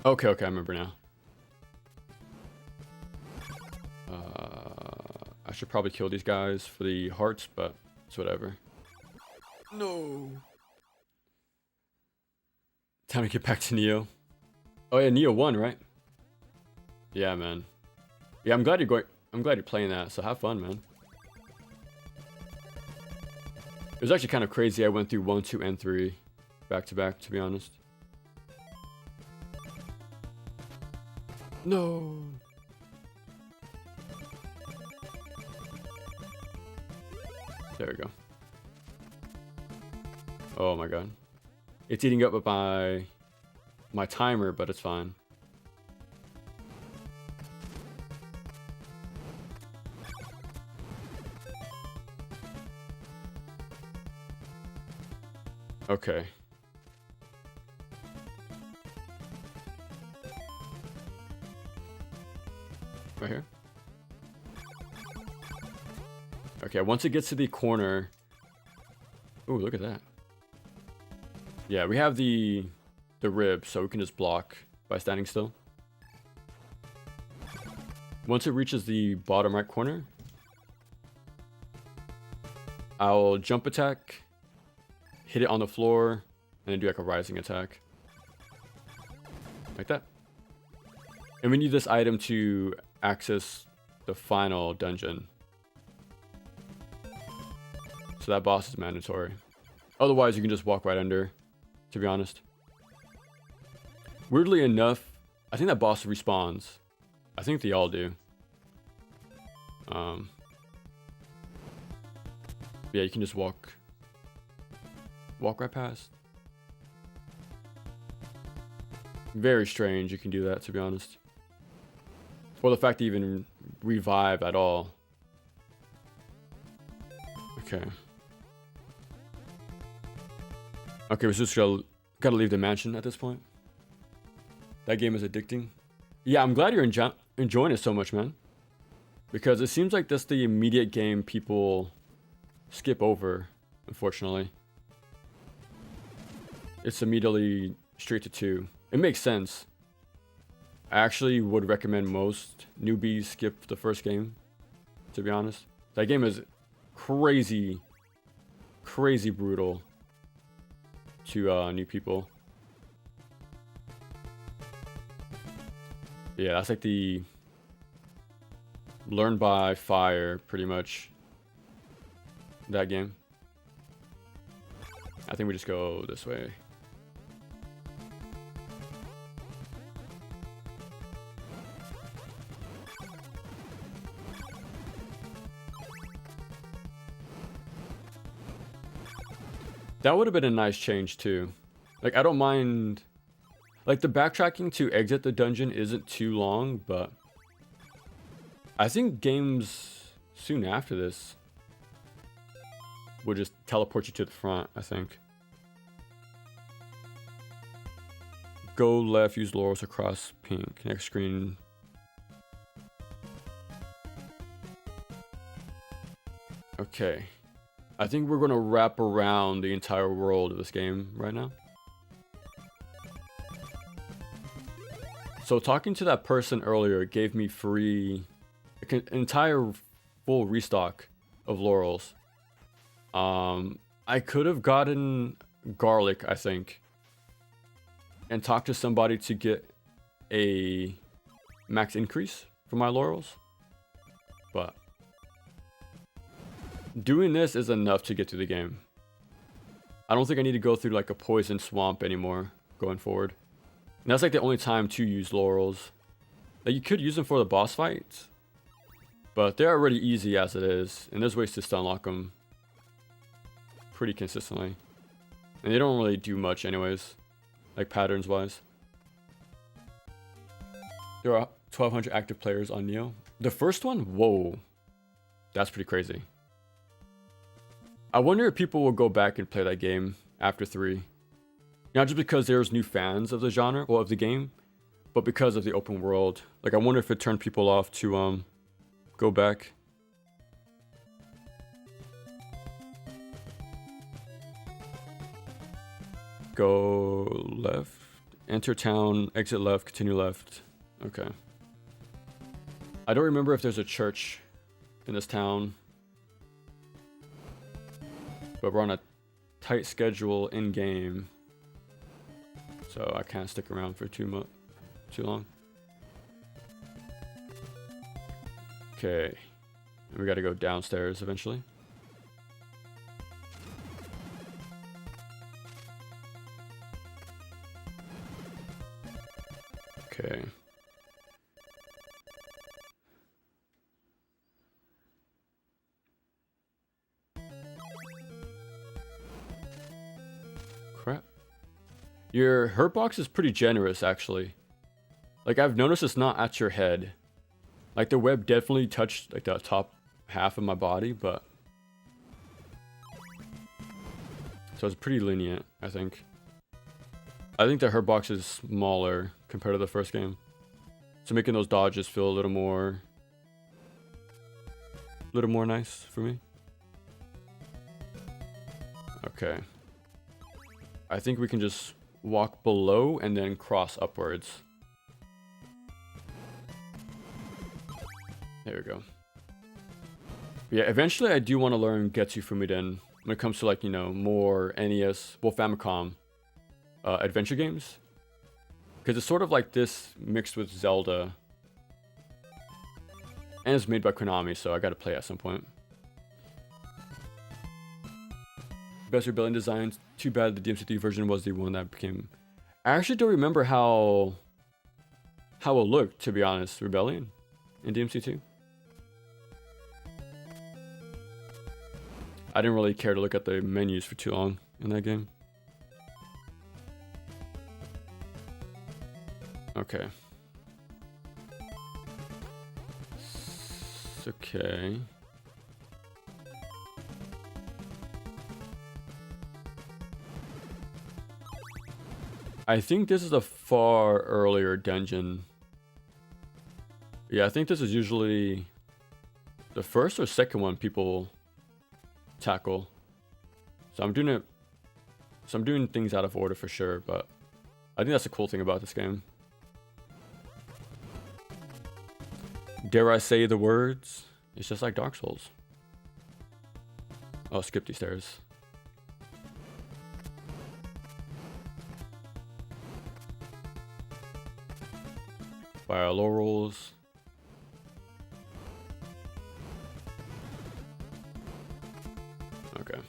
Okay, I remember now. I should probably kill these guys for the hearts, but it's whatever. No. Time to get back to Neo. Oh yeah, Neo won, right? Yeah, man. Yeah, I'm glad you're playing that, so have fun, man. It was actually kind of crazy. I went through 1, 2, and 3 back to back, to be honest. No. There we go. Oh my god. It's eating up my timer, but it's fine. Okay. Right here. Okay, once it gets to the corner. Ooh, look at that. Yeah, we have the rib, so we can just block by standing still. Once it reaches the bottom right corner, I'll jump attack, hit it on the floor, and then do like a rising attack. Like that. And we need this item to access the final dungeon. So that boss is mandatory. Otherwise, you can just walk right under, to be honest. Weirdly enough, I think that boss respawns. I think they all do. Yeah, you can just walk right past. Very strange you can do that, to be honest. Or the fact to even revive at all. Okay. Okay, we're just gotta leave the mansion at this point. That game is addicting. Yeah, I'm glad you're enjoying it so much, man. Because it seems like that's the immediate game people skip over, unfortunately. It's immediately straight to 2. It makes sense. I actually would recommend most newbies skip the first game, to be honest. That game is crazy brutal to new people. Yeah, that's like the learn by fire, pretty much, that game. I think we just go this way. That would have been a nice change too. Like, I don't mind, like, the backtracking to exit the dungeon isn't too long, but I think games soon after this will just teleport you to the front, I think. Go left, use laurels across pink. Next screen. Okay. I think we're gonna wrap around the entire world of this game right now. So talking to that person earlier gave me free, an entire full restock of laurels. I could have gotten garlic, I think, and talk to somebody to get a max increase for my laurels. But doing this is enough to get through the game. I don't think I need to go through like a poison swamp anymore going forward. And that's like the only time to use laurels. Like you could use them for the boss fights, but they're already easy as it is, and there's ways to stun lock them pretty consistently. And they don't really do much anyways, like patterns wise. There are 1,200 active players on Neo. The first one? Whoa. That's pretty crazy. I wonder if people will go back and play that game after 3. Not just because there's new fans of the genre, or of the game, but because of the open world. Like, I wonder if it turned people off to go back. Go left. Enter town, exit left, continue left. Okay. I don't remember if there's a church in this town. But we're on a tight schedule in game. So I can't stick around for too long. Okay. We gotta go downstairs eventually. Okay. Crap. Your hurt box is pretty generous, actually. Like, I've noticed it's not at your head. Like, the web definitely touched, like, the top half of my body, but... So it's pretty lenient, I think. I think the hurt box is smaller compared to the first game. So making those dodges feel a little more nice for me. Okay. I think we can just walk below and then cross upwards. There we go. Yeah, eventually I do want to learn Getsu Fumiden when it comes to, like, you know, more NES, well, Famicom adventure games. Because it's sort of like this mixed with Zelda. And it's made by Konami, so I gotta play at some point. Best Rebellion designs. Too bad the DMC3 version was the one that became... I actually don't remember how it looked, to be honest, Rebellion in DMC2. I didn't really care to look at the menus for too long in that game. Okay. Okay. I think this is a far earlier dungeon. Yeah, I think this is usually the first or second one people tackle. So I'm doing things out of order for sure, but I think that's the cool thing about this game. Dare I say the words? It's just like Dark Souls. I'll skip these stairs. Fire laurels. Okay.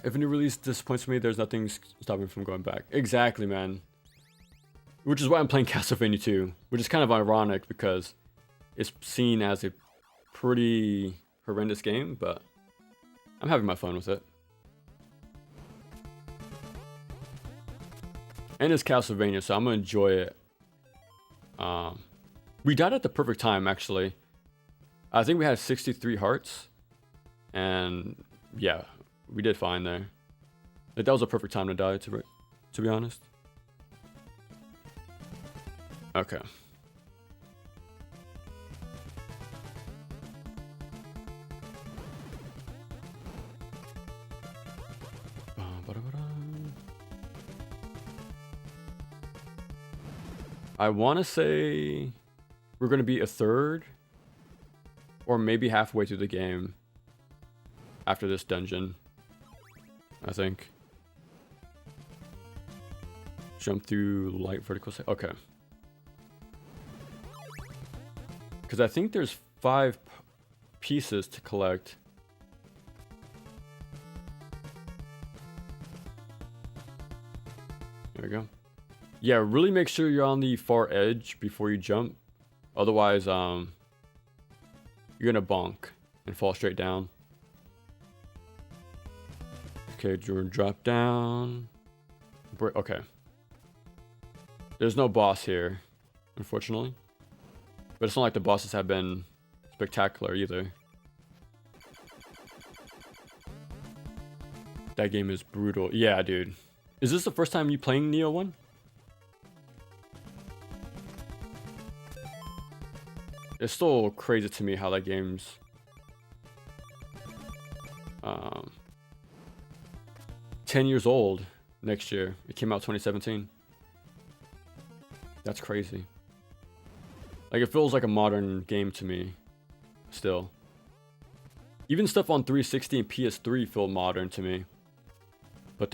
If a new release disappoints me, there's nothing stopping me from going back. Exactly, man. Which is why I'm playing Castlevania 2, which is kind of ironic because it's seen as a pretty horrendous game, but I'm having my fun with it. And it's Castlevania, so I'm gonna enjoy it. We died at the perfect time, actually. I think we had 63 hearts, and yeah, we did fine there. Like, that was a perfect time to die, to be honest. Okay. I want to say we're going to be a third or maybe halfway through the game after this dungeon. I think. Jump through light vertical. Okay. Because I think there's 5 pieces to collect. There we go. Yeah, really make sure you're on the far edge before you jump. Otherwise, you're gonna bonk and fall straight down. Okay, Jordan, drop down. Okay. There's no boss here, unfortunately. But it's not like the bosses have been spectacular either. That game is brutal. Yeah, dude. Is this the first time you playing Neo 1? It's still crazy to me how that game's 10 years old next year. It came out 2017. That's crazy. Like, it feels like a modern game to me still. Even stuff on 360 and PS3 feel modern to me. But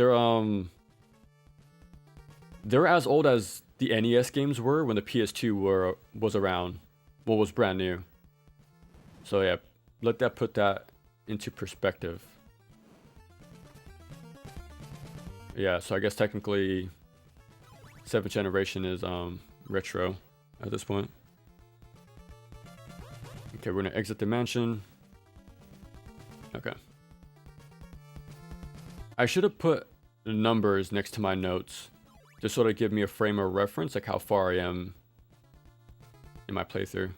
they're as old as the NES games were when the PS2 was around. Well, was brand new. So yeah, put that into perspective. Yeah, so I guess technically 7th generation is retro at this point. Okay, we're gonna exit the mansion. Okay. I should have put the numbers next to my notes to sort of give me a frame of reference, like how far I am in my playthrough.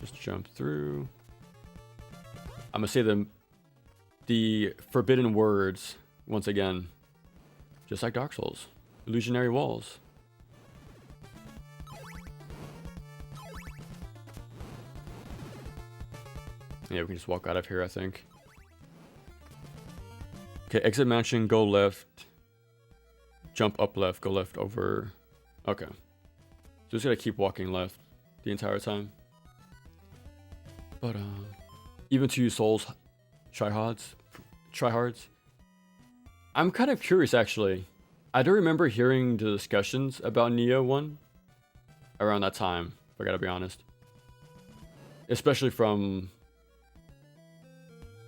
Just jump through. I'm gonna say the forbidden words once again, just like Dark Souls. Illusionary walls. Yeah, we can just walk out of here, I think. Okay, exit mansion, go left. Jump up left, go left over. Okay. Just gotta keep walking left the entire time. But, even to you Souls tryhards. I'm kind of curious, actually. I do remember hearing the discussions about Neo 1 around that time, if I gotta be honest. Especially from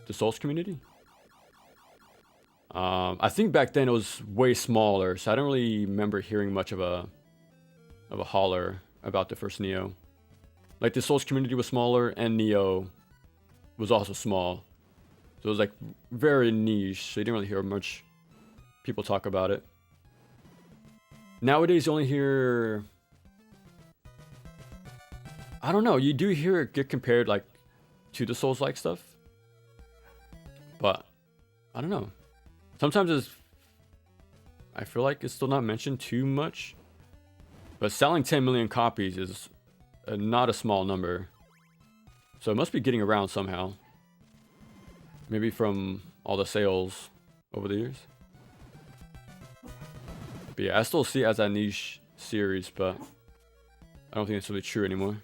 the Souls community. I think back then it was way smaller, so I don't really remember hearing much of a holler about the first Neo. Like, the Souls community was smaller, and Neo was also small. So it was like very niche, so you didn't really hear much people talk about it. Nowadays you only hear, I don't know, you do hear it get compared like to the Souls-like stuff. But I don't know. Sometimes I feel like it's still not mentioned too much. But selling 10 million copies is not a small number. So it must be getting around somehow. Maybe from all the sales over the years. But yeah, I still see it as a niche series, but I don't think it's really true anymore.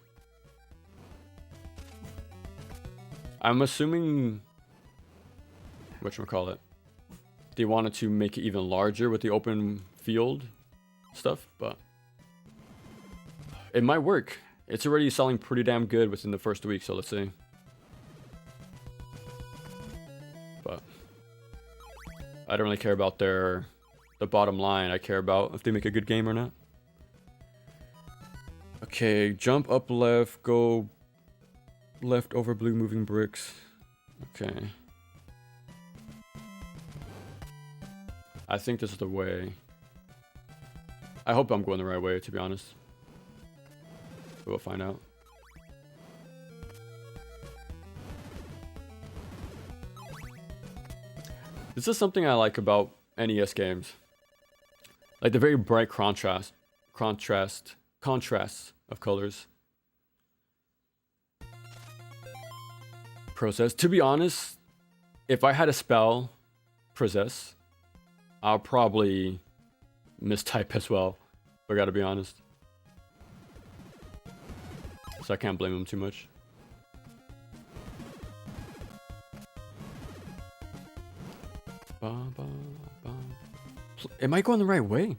I'm assuming, whatchamacallit, they wanted to make it even larger with the open field stuff, but it might work. It's already selling pretty damn good within the first week, so let's see. But I don't really care about the bottom line. I care about if they make a good game or not. Okay, jump up left, go left over blue moving bricks. Okay. I think this is the way. I hope I'm going the right way, to be honest. We'll find out. This is something I like about NES games. Like the very bright contrasts of colors. Process. To be honest, if I had to spell process, I'll probably mistype as well. I gotta be honest. so I can't blame him too much. Am I going the right way?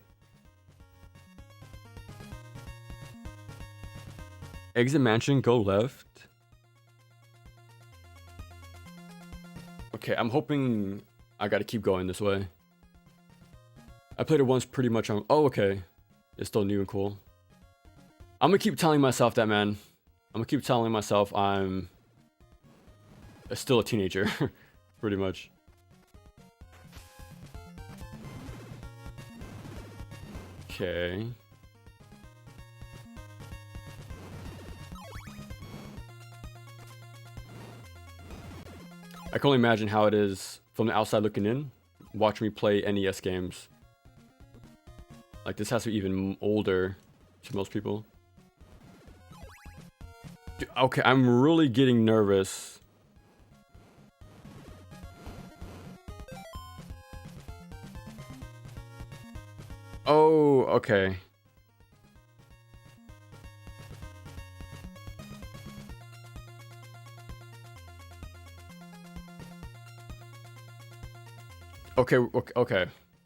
Exit mansion, go left. Okay, I'm hoping I gotta keep going this way. I played it once pretty much on... Oh, okay. It's still new and cool. I'm gonna keep telling myself that, man. I'm gonna keep telling myself I'm still a teenager, pretty much. Okay. I can only imagine how it is from the outside looking in, watching me play NES games. Like, this has to be even older to most people. Dude, okay, I'm really getting nervous. Oh, okay.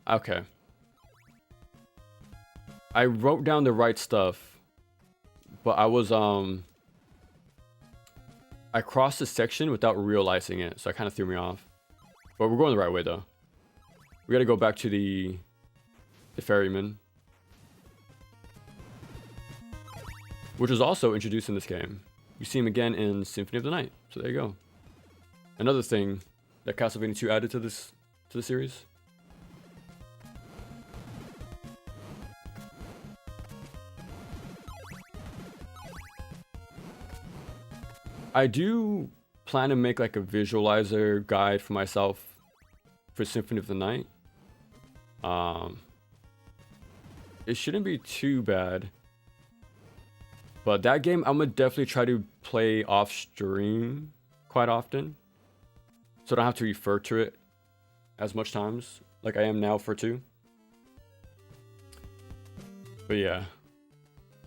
Okay. I wrote down the right stuff, but I crossed the section without realizing it, so it kind of threw me off. But we're going the right way, though. We gotta go back to the ferryman, which is also introduced in this game. You see him again in Symphony of the Night, so there you go. Another thing that Castlevania 2 added to the series. I do plan to make like a visualizer guide for myself for Symphony of the Night. It shouldn't be too bad. But that game, I'm gonna definitely try to play off stream quite often, so I don't have to refer to it as much times like I am now for 2. But yeah,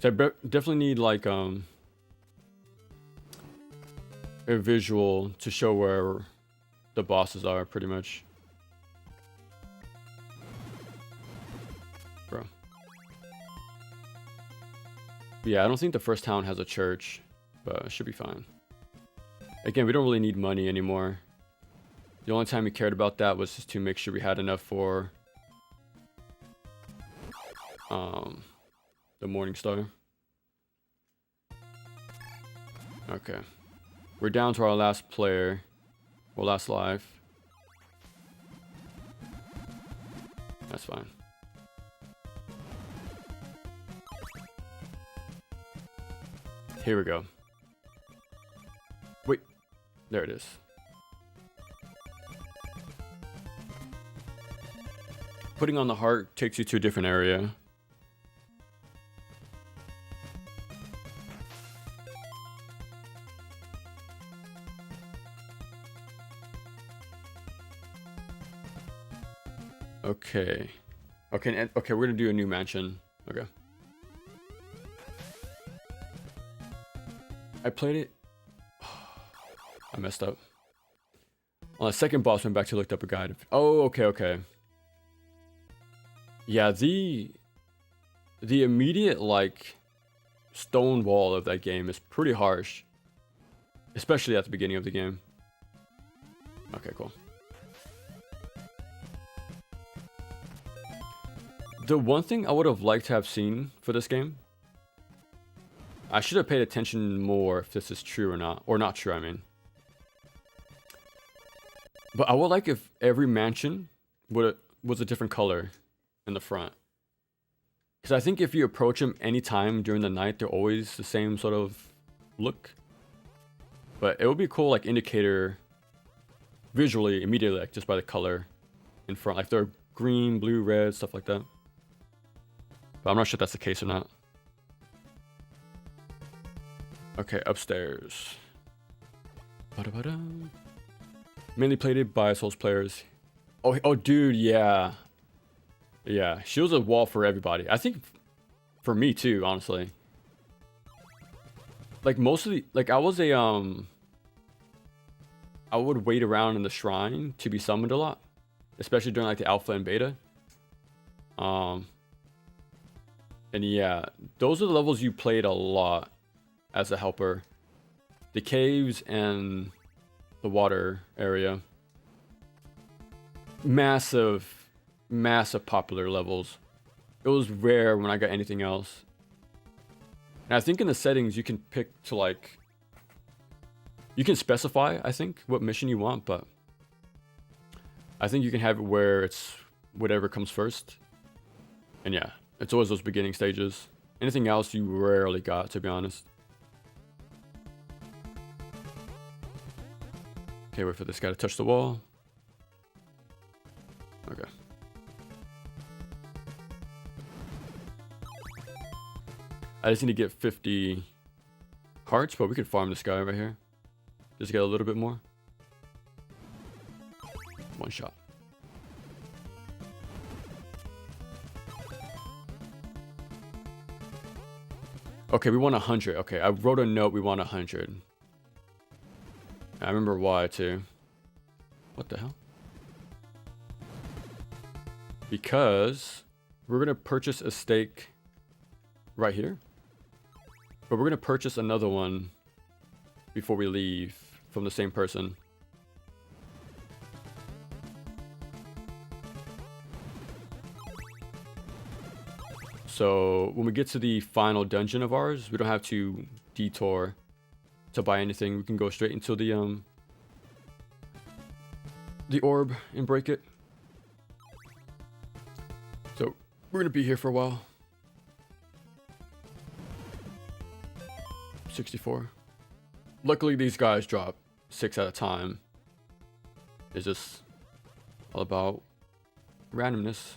so I definitely need like a visual to show where the bosses are, pretty much. Bro. Yeah, I don't think the first town has a church, but it should be fine. Again, we don't really need money anymore. The only time we cared about that was just to make sure we had enough for the Morning Star. Okay. We're down to our last player. Well, last life. That's fine. Here we go. Wait. There it is. Putting on the heart takes you to a different area. Okay. Okay, we're gonna do a new mansion. Okay. I played it. I messed up. On the second boss, went back to looked up a guide. Oh, okay. Yeah, the immediate like stone wall of that game is pretty harsh, especially at the beginning of the game. Okay, cool. The one thing I would have liked to have seen for this game, I should have paid attention more if this is true or not true, I mean. But I would like if every mansion was a different color in the front. Because I think if you approach them anytime during the night, they're always the same sort of look. But it would be a cool like indicator visually, immediately, like just by the color in front. Like they're green, blue, red, stuff like that. But I'm not sure if that's the case or not. Okay, upstairs. Ba-da-ba-da. Mainly played by Souls players. Oh, dude, yeah. Yeah, she was a wall for everybody. I think for me too, honestly. like most of the like I was a I would wait around in the shrine to be summoned a lot, especially during like the alpha and beta. And yeah, those are the levels you played a lot as a helper. The caves and the water area. Massive, massive popular levels. It was rare when I got anything else. And I think in the settings you can pick to like... You can specify, I think, what mission you want, but... I think you can have it where it's whatever comes first. And yeah, it's always those beginning stages. Anything else you rarely got, to be honest. Okay, wait for this guy to touch the wall. Okay. I just need to get 50 hearts, but we could farm this guy right here. Just get a little bit more. One shot. Okay, we want 100. Okay, I wrote a note, we want 100. I remember why, too. What the hell? Because we're going to purchase a stake right here. But we're going to purchase another one before we leave from the same person. So when we get to the final dungeon of ours, we don't have to detour to buy anything. We can go straight into the orb and break it. So we're gonna be here for a while. 64. Luckily these guys drop 6 at a time. It's just all about randomness.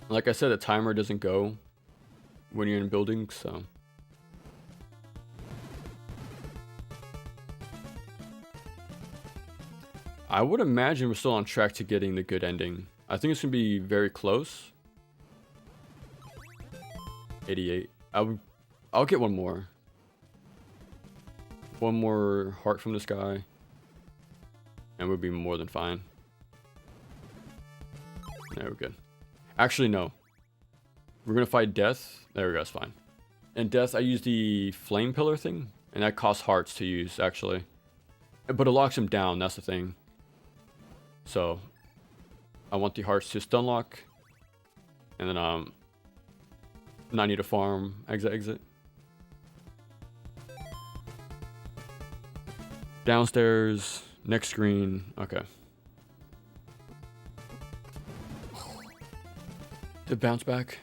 Like I said, the timer doesn't go when you're in buildings, so. I would imagine we're still on track to getting the good ending. I think it's gonna be very close. 88. I'll get one more. One more heart from this guy. And we'll be more than fine. There, we're good. Actually, no. We're gonna fight Death. There we go, that's fine. And Death, I use the Flame Pillar thing. And that costs hearts to use, actually. But it locks him down, that's the thing. So, I want the hearts to stun lock. And then, not need to farm. Exit. Downstairs. Next screen. Okay. To bounce back.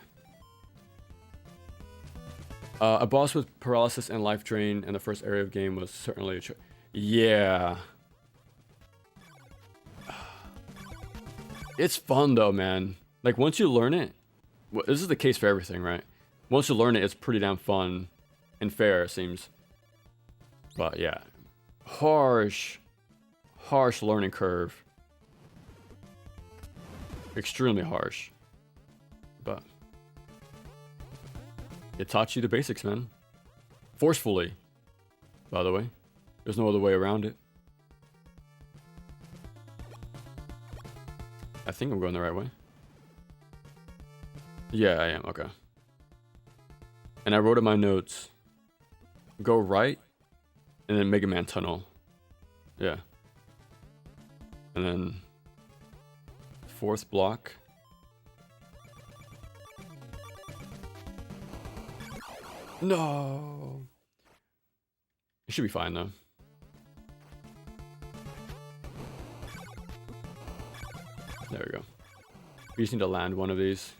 A boss with paralysis and life drain in the first area of game was certainly a choice. Yeah. It's fun though, man. Like once you learn it, well, this is the case for everything, right? Once you learn it, it's pretty damn fun and fair, it seems. But yeah, harsh learning curve. Extremely harsh. But it taught you the basics, man. Forcefully, by the way. There's no other way around it. I think I'm going the right way. Yeah, I am. Okay. And I wrote in my notes, go right, and then Mega Man Tunnel. Yeah. And then 4th block. No. It should be fine though. There we go. We just need to land one of these.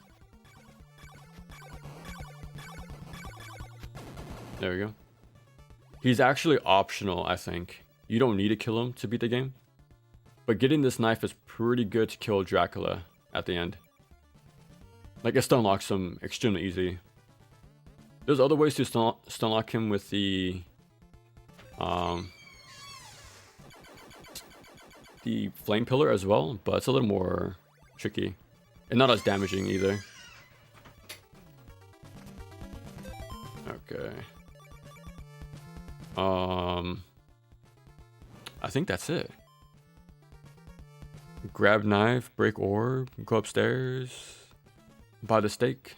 There we go. He's actually optional, I think. You don't need to kill him to beat the game. But getting this knife is pretty good to kill Dracula at the end. Like, it stun locks him extremely easy. There's other ways to stun lock him with the flame pillar as well, but it's a little more tricky and not as damaging either. Okay. I think that's it. Grab knife, break orb, go upstairs, buy the steak.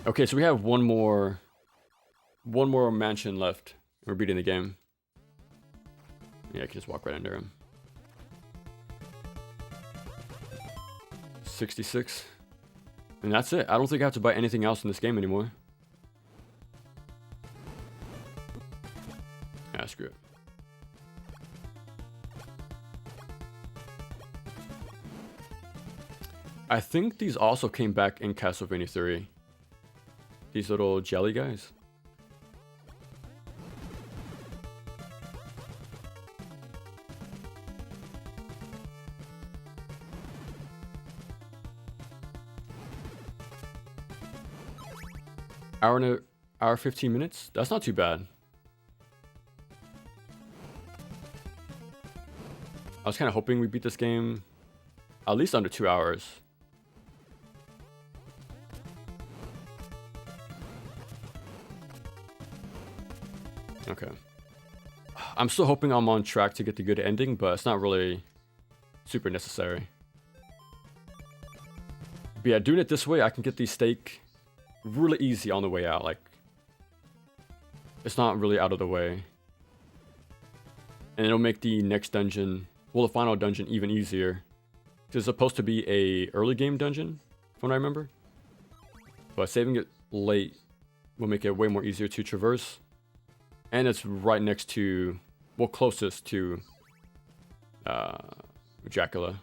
Okay, so we have one more mansion left. We're beating the game. Yeah, I can just walk right under him. 66. And that's it. I don't think I have to buy anything else in this game anymore. Ah, screw it. I think these also came back in Castlevania 3. These little jelly guys. Hour 15 minutes? That's not too bad. I was kind of hoping we beat this game at least under 2 hours. Okay. I'm still hoping I'm on track to get the good ending, but it's not really super necessary. But yeah, doing it this way, I can get the steak really easy on the way out. Like, it's not really out of the way. And it'll make the next dungeon, well, the final dungeon, even easier. It's supposed to be a early game dungeon, from what I remember. But saving it late will make it way more easier to traverse. And it's right next to, well, closest to Dracula.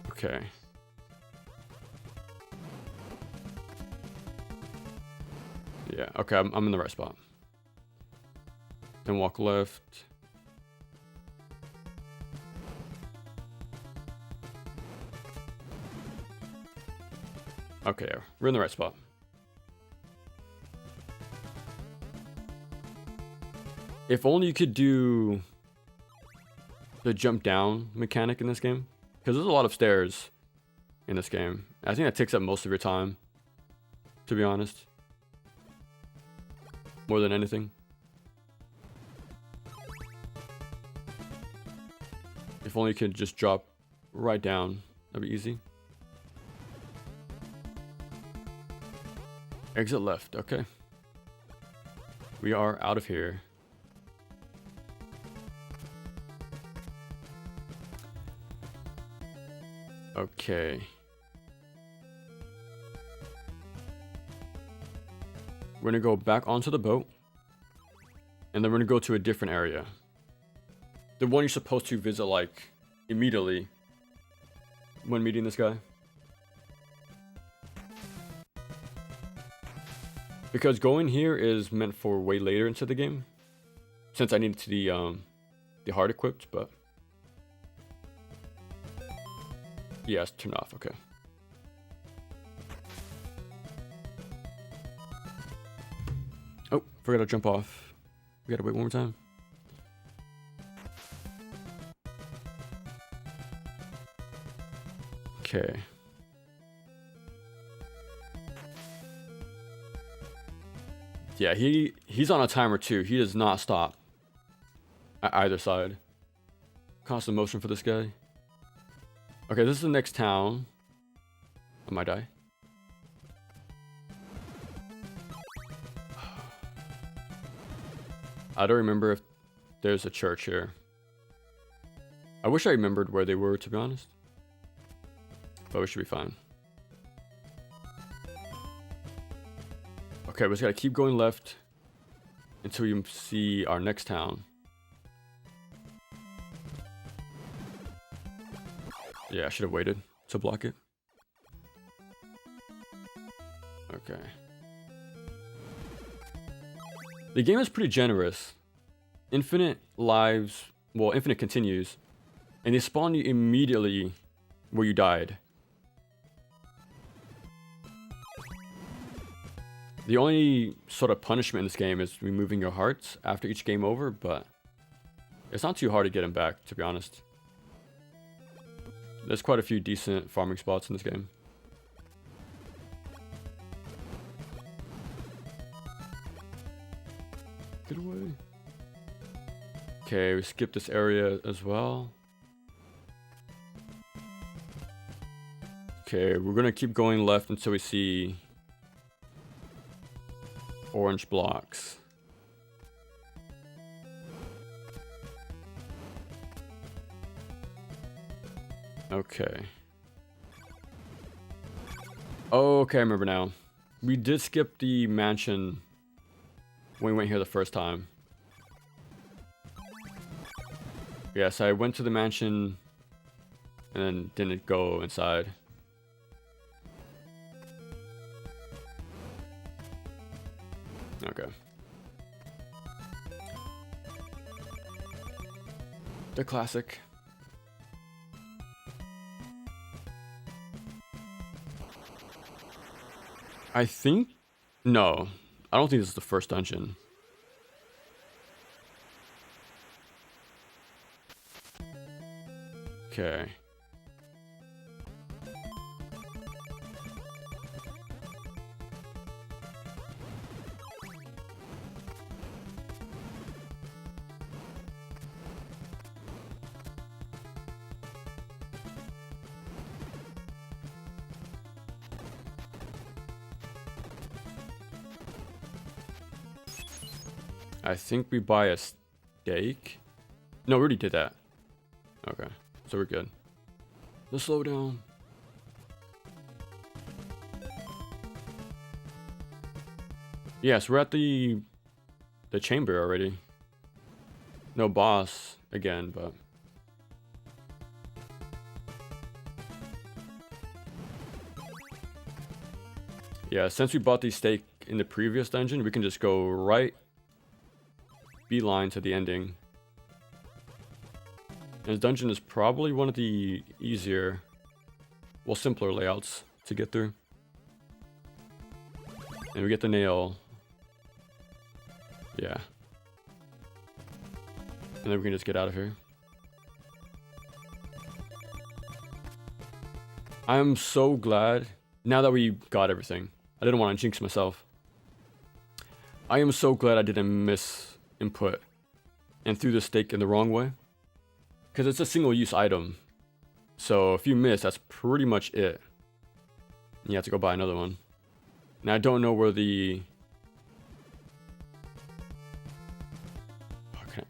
Okay. Yeah, okay, I'm in the right spot. Then walk left. Okay, we're in the right spot. If only you could do the jump down mechanic in this game. Because there's a lot of stairs in this game. I think that takes up most of your time, to be honest. More than anything. If only you could just drop right down. That'd be easy. Exit left, okay. We are out of here. Okay. We're gonna go back onto the boat. And then we're gonna go to a different area. The one you're supposed to visit, like, immediately when meeting this guy. Because going here is meant for way later into the game. Since I needed the heart equipped, but... yeah, it's turned off, okay. Oh, forgot to jump off. We gotta wait one more time. Okay. Yeah, he's on a timer too. He does not stop at either side. Constant motion for this guy. Okay, this is the next town. I might die. I don't remember if there's a church here. I wish I remembered where they were, to be honest. But we should be fine. Okay, we just gotta keep going left until we see our next town. Yeah, I should have waited to block it. Okay. The game is pretty generous. Infinite lives, well, infinite continues, and they spawn you immediately where you died. The only sort of punishment in this game is removing your hearts after each game over, but it's not too hard to get them back, to be honest. There's quite a few decent farming spots in this game. Get away. Okay, we skipped this area as well. Okay, we're gonna keep going left until we see orange blocks. Okay. Oh, okay, I remember now. We did skip the mansion when we went here the first time. Yes, I went to the mansion and then didn't go inside. Okay. The classic. I think... No. I don't think this is the first dungeon. Okay. I think we buy a steak. No, we already did that. Okay, so we're good. Let's slow down. Yes, we're at the chamber already. No boss again, but... Yeah, since we bought the steak in the previous dungeon, we can just go right beeline to the ending. And this dungeon is probably one of the easier, well, simpler layouts to get through. And we get the nail. Yeah. And then we can just get out of here. I'm so glad, now that we got everything. I didn't want to jinx myself. I am so glad I didn't miss input and threw the steak in the wrong way, because it's a single-use item, so if you miss, that's pretty much it. You have to go buy another one. And I don't know where the... Okay.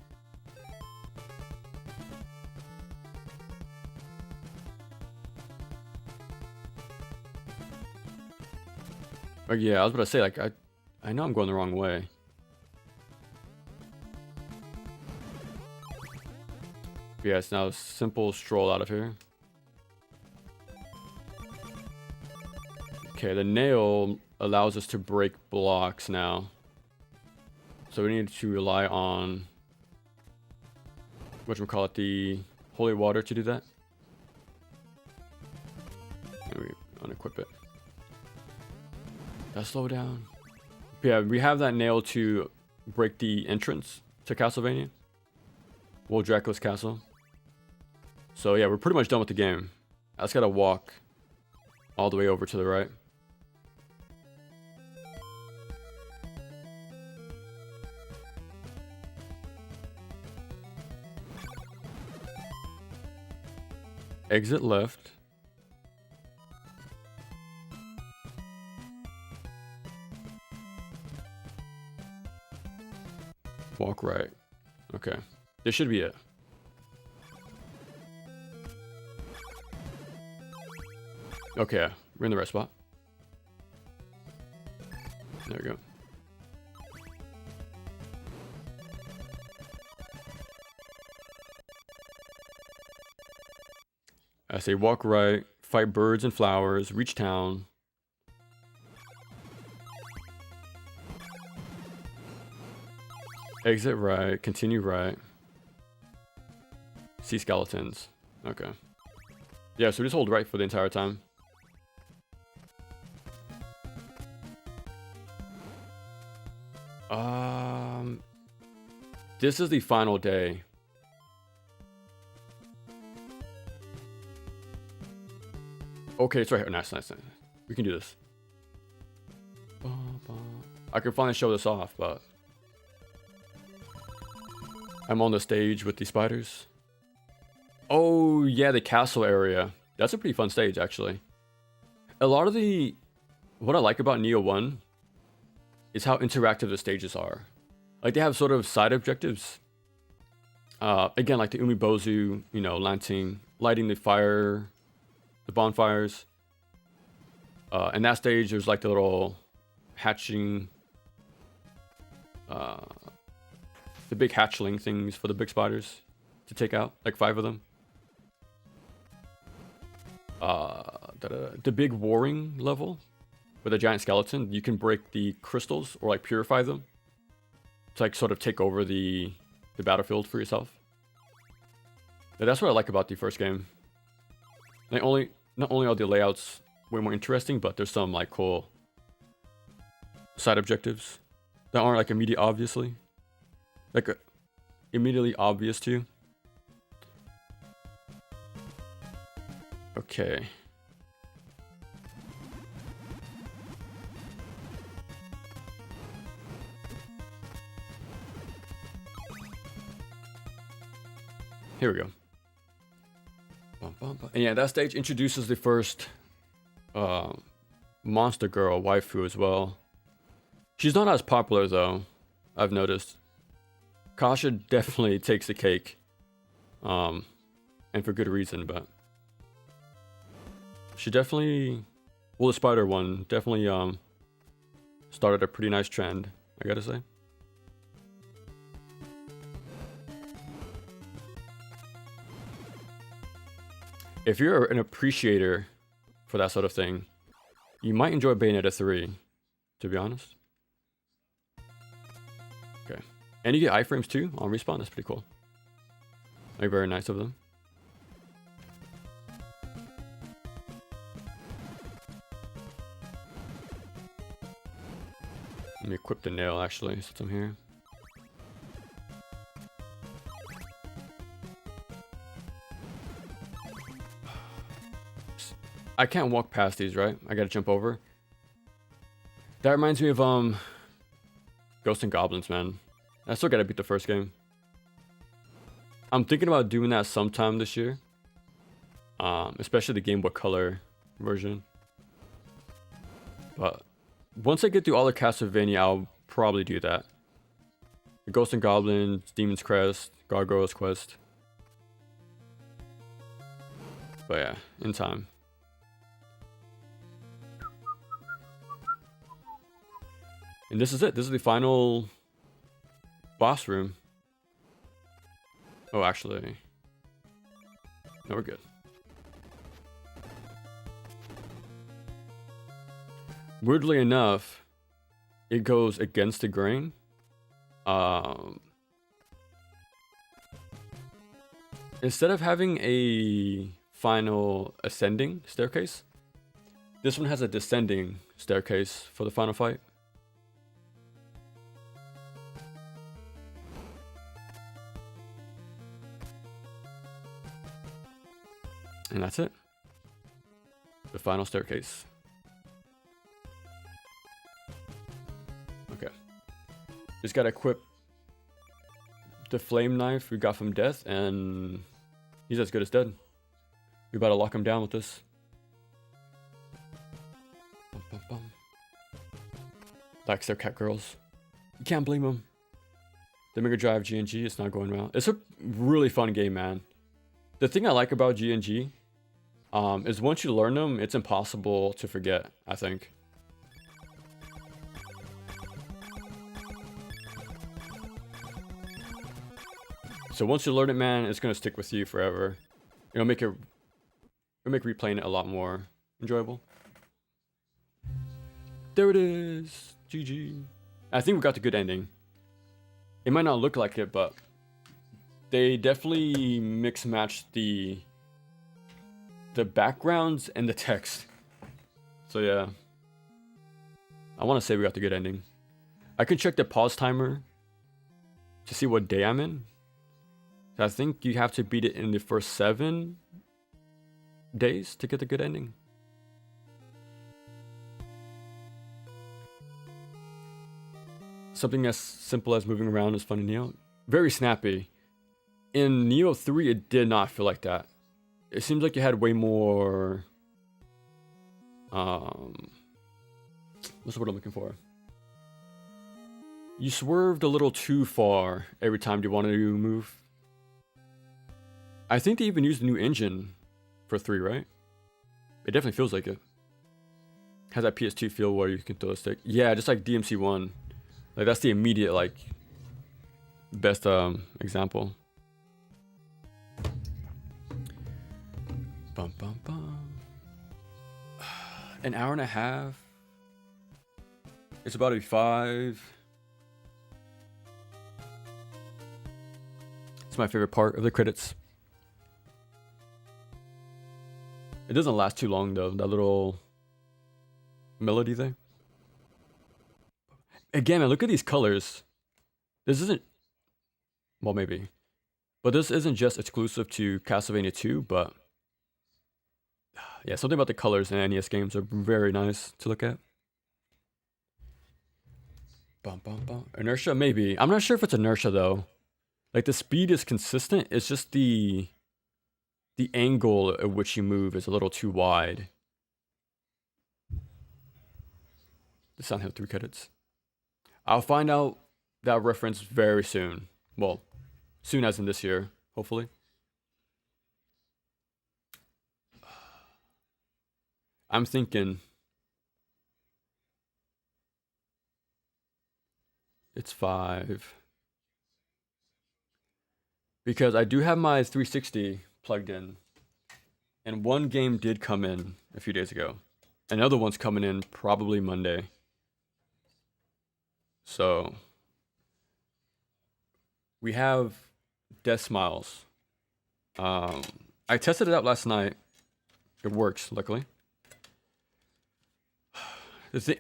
Oh yeah, I was about to say, like, I know I'm going the wrong way. Yeah, it's now a simple stroll out of here. Okay, the nail allows us to break blocks now. So we need to rely on... whatchamacallit, the holy water to do that. And we unequip it. Let's slow down. Yeah, we have that nail to break the entrance to Castlevania. Well, Dracula's castle. So yeah, we're pretty much done with the game. I just gotta walk all the way over to the right. Exit left. Walk right. Okay. This should be it. Okay, we're in the right spot. There we go. I say walk right, fight birds and flowers, reach town. Exit right, continue right. See skeletons. Okay. Yeah, so just hold right for the entire time. Um, this is the final day. Okay, it's right here. Nice. We can do this. I can finally show this off, but I'm on the stage with the spiders. Oh yeah, the castle area. That's a pretty fun stage, actually. A lot of what I like about Neo 1 is how interactive the stages are. Like, they have sort of side objectives. Again, like the Umibozu, you know, lighting the bonfires. In that stage, there's like the little hatching, the big hatchling things for the big spiders to take out, like 5 of them. The big warring level with a giant skeleton, you can break the crystals or like purify them to like sort of take over the battlefield for yourself. But that's what I like about the first game. Not only are the layouts way more interesting, but there's some like cool side objectives that aren't like immediately obvious to you. Okay. Here we go. And yeah, that stage introduces the first monster girl waifu as well. She's not as popular though, I've noticed. Kasha definitely takes the cake. And for good reason, but she definitely, well, the spider one definitely started a pretty nice trend, I gotta say. If you're an appreciator for that sort of thing, you might enjoy Bayonetta 3, to be honest. Okay. And you get iframes too on Respawn, that's pretty cool. Like, very nice of them. Let me equip the nail actually, since I'm here. I can't walk past these, right? I gotta jump over. That reminds me of Ghosts and Goblins, man. I still gotta beat the first game. I'm thinking about doing that sometime this year. Especially the Game Boy Color version. But once I get through all the Castlevania, I'll probably do that. The Ghosts and Goblins, Demon's Crest, Gargoyle's Quest. But yeah, in time. And this is it. This is the final boss room. Oh, actually. No, we're good. Weirdly enough, it goes against the grain. Instead of having a final ascending staircase, this one has a descending staircase for the final fight. And that's it. The final staircase. Okay. Just gotta equip the flame knife we got from Death, and he's as good as dead. We about to lock him down with this. Likes their cat girls. You can't blame them. The Mega Drive G&G, it's not going well. It's a really fun game, man. The thing I like about G&G is once you learn them, it's impossible to forget, I think. So once you learn it, man, it's gonna stick with you forever. It'll make replaying it a lot more enjoyable. There it is, GG. I think we got the good ending. It might not look like it, but they definitely mix match the backgrounds and the text. So yeah, I want to say we got the good ending. I can check the pause timer to see what day I'm in. I think you have to beat it in the first 7 days to get the good ending. Something as simple as moving around is fun in Neo. Very snappy. In Neo 3, it did not feel like that. It seems like you had way more... what's the word I'm looking for? You swerved a little too far every time you wanted to move. I think they even used a new engine for 3, right? It definitely feels like it. Has that PS2 feel where you can throw a stick. Yeah, just like DMC1. Like that's the immediate like best example. Bum bum bum. An hour and a half. It's about to be 5. It's my favorite part of the credits. It doesn't last too long though, that little melody there. Again, man, look at these colors. This isn't... Well, maybe. But this isn't just exclusive to Castlevania 2, but... Yeah, something about the colors in NES games are very nice to look at. Bum, bum, bum. Inertia? Maybe. I'm not sure if it's inertia, though. Like, the speed is consistent. It's just the angle at which you move is a little too wide. The Silent Hill 3 credits. I'll find out that reference very soon. Well, soon as in this year, hopefully. I'm thinking... It's 5. Because I do have my 360 plugged in. And one game did come in a few days ago. Another one's coming in probably Monday. So... We have Death Smiles. I tested it out last night. It works, luckily.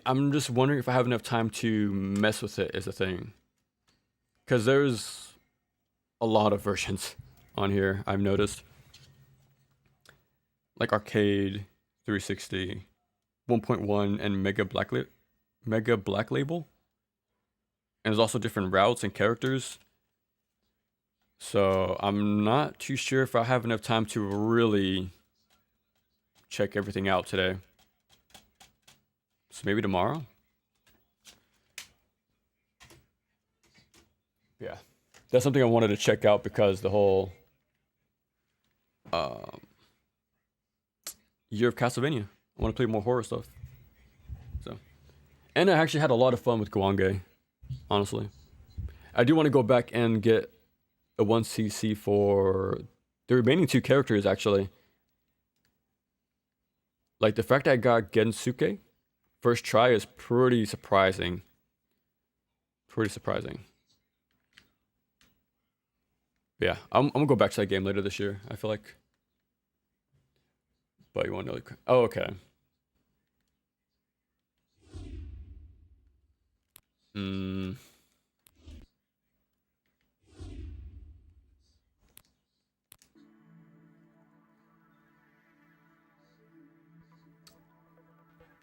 I'm just wondering if I have enough time to mess with it is the thing. Because there's a lot of versions on here, I've noticed. Like Arcade, 360, 1.1, and Mega Black Label. And there's also different routes and characters. So I'm not too sure if I have enough time to really check everything out today. So maybe tomorrow? Yeah. That's something I wanted to check out because the whole year of Castlevania. I want to play more horror stuff. So, and I actually had a lot of fun with Guange, honestly. I do want to go back and get a 1cc for the remaining 2 characters, actually. Like, the fact that I got Gensuke first try is pretty surprising. Pretty surprising. But yeah, I'm gonna go back to that game later this year, I feel like. But you want to know... Oh, okay.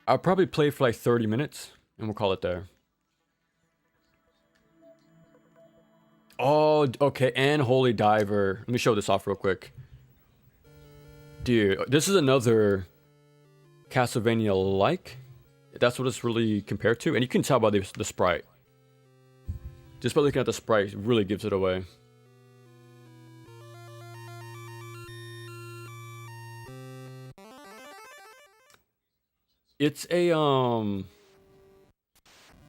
I'll probably play for like 30 minutes, and we'll call it there. Oh, okay, and Holy Diver. Let me show this off real quick. Dude, this is another Castlevania-like. That's what it's really compared to, and you can tell by the sprite. Just by looking at the sprite, it really gives it away. It's a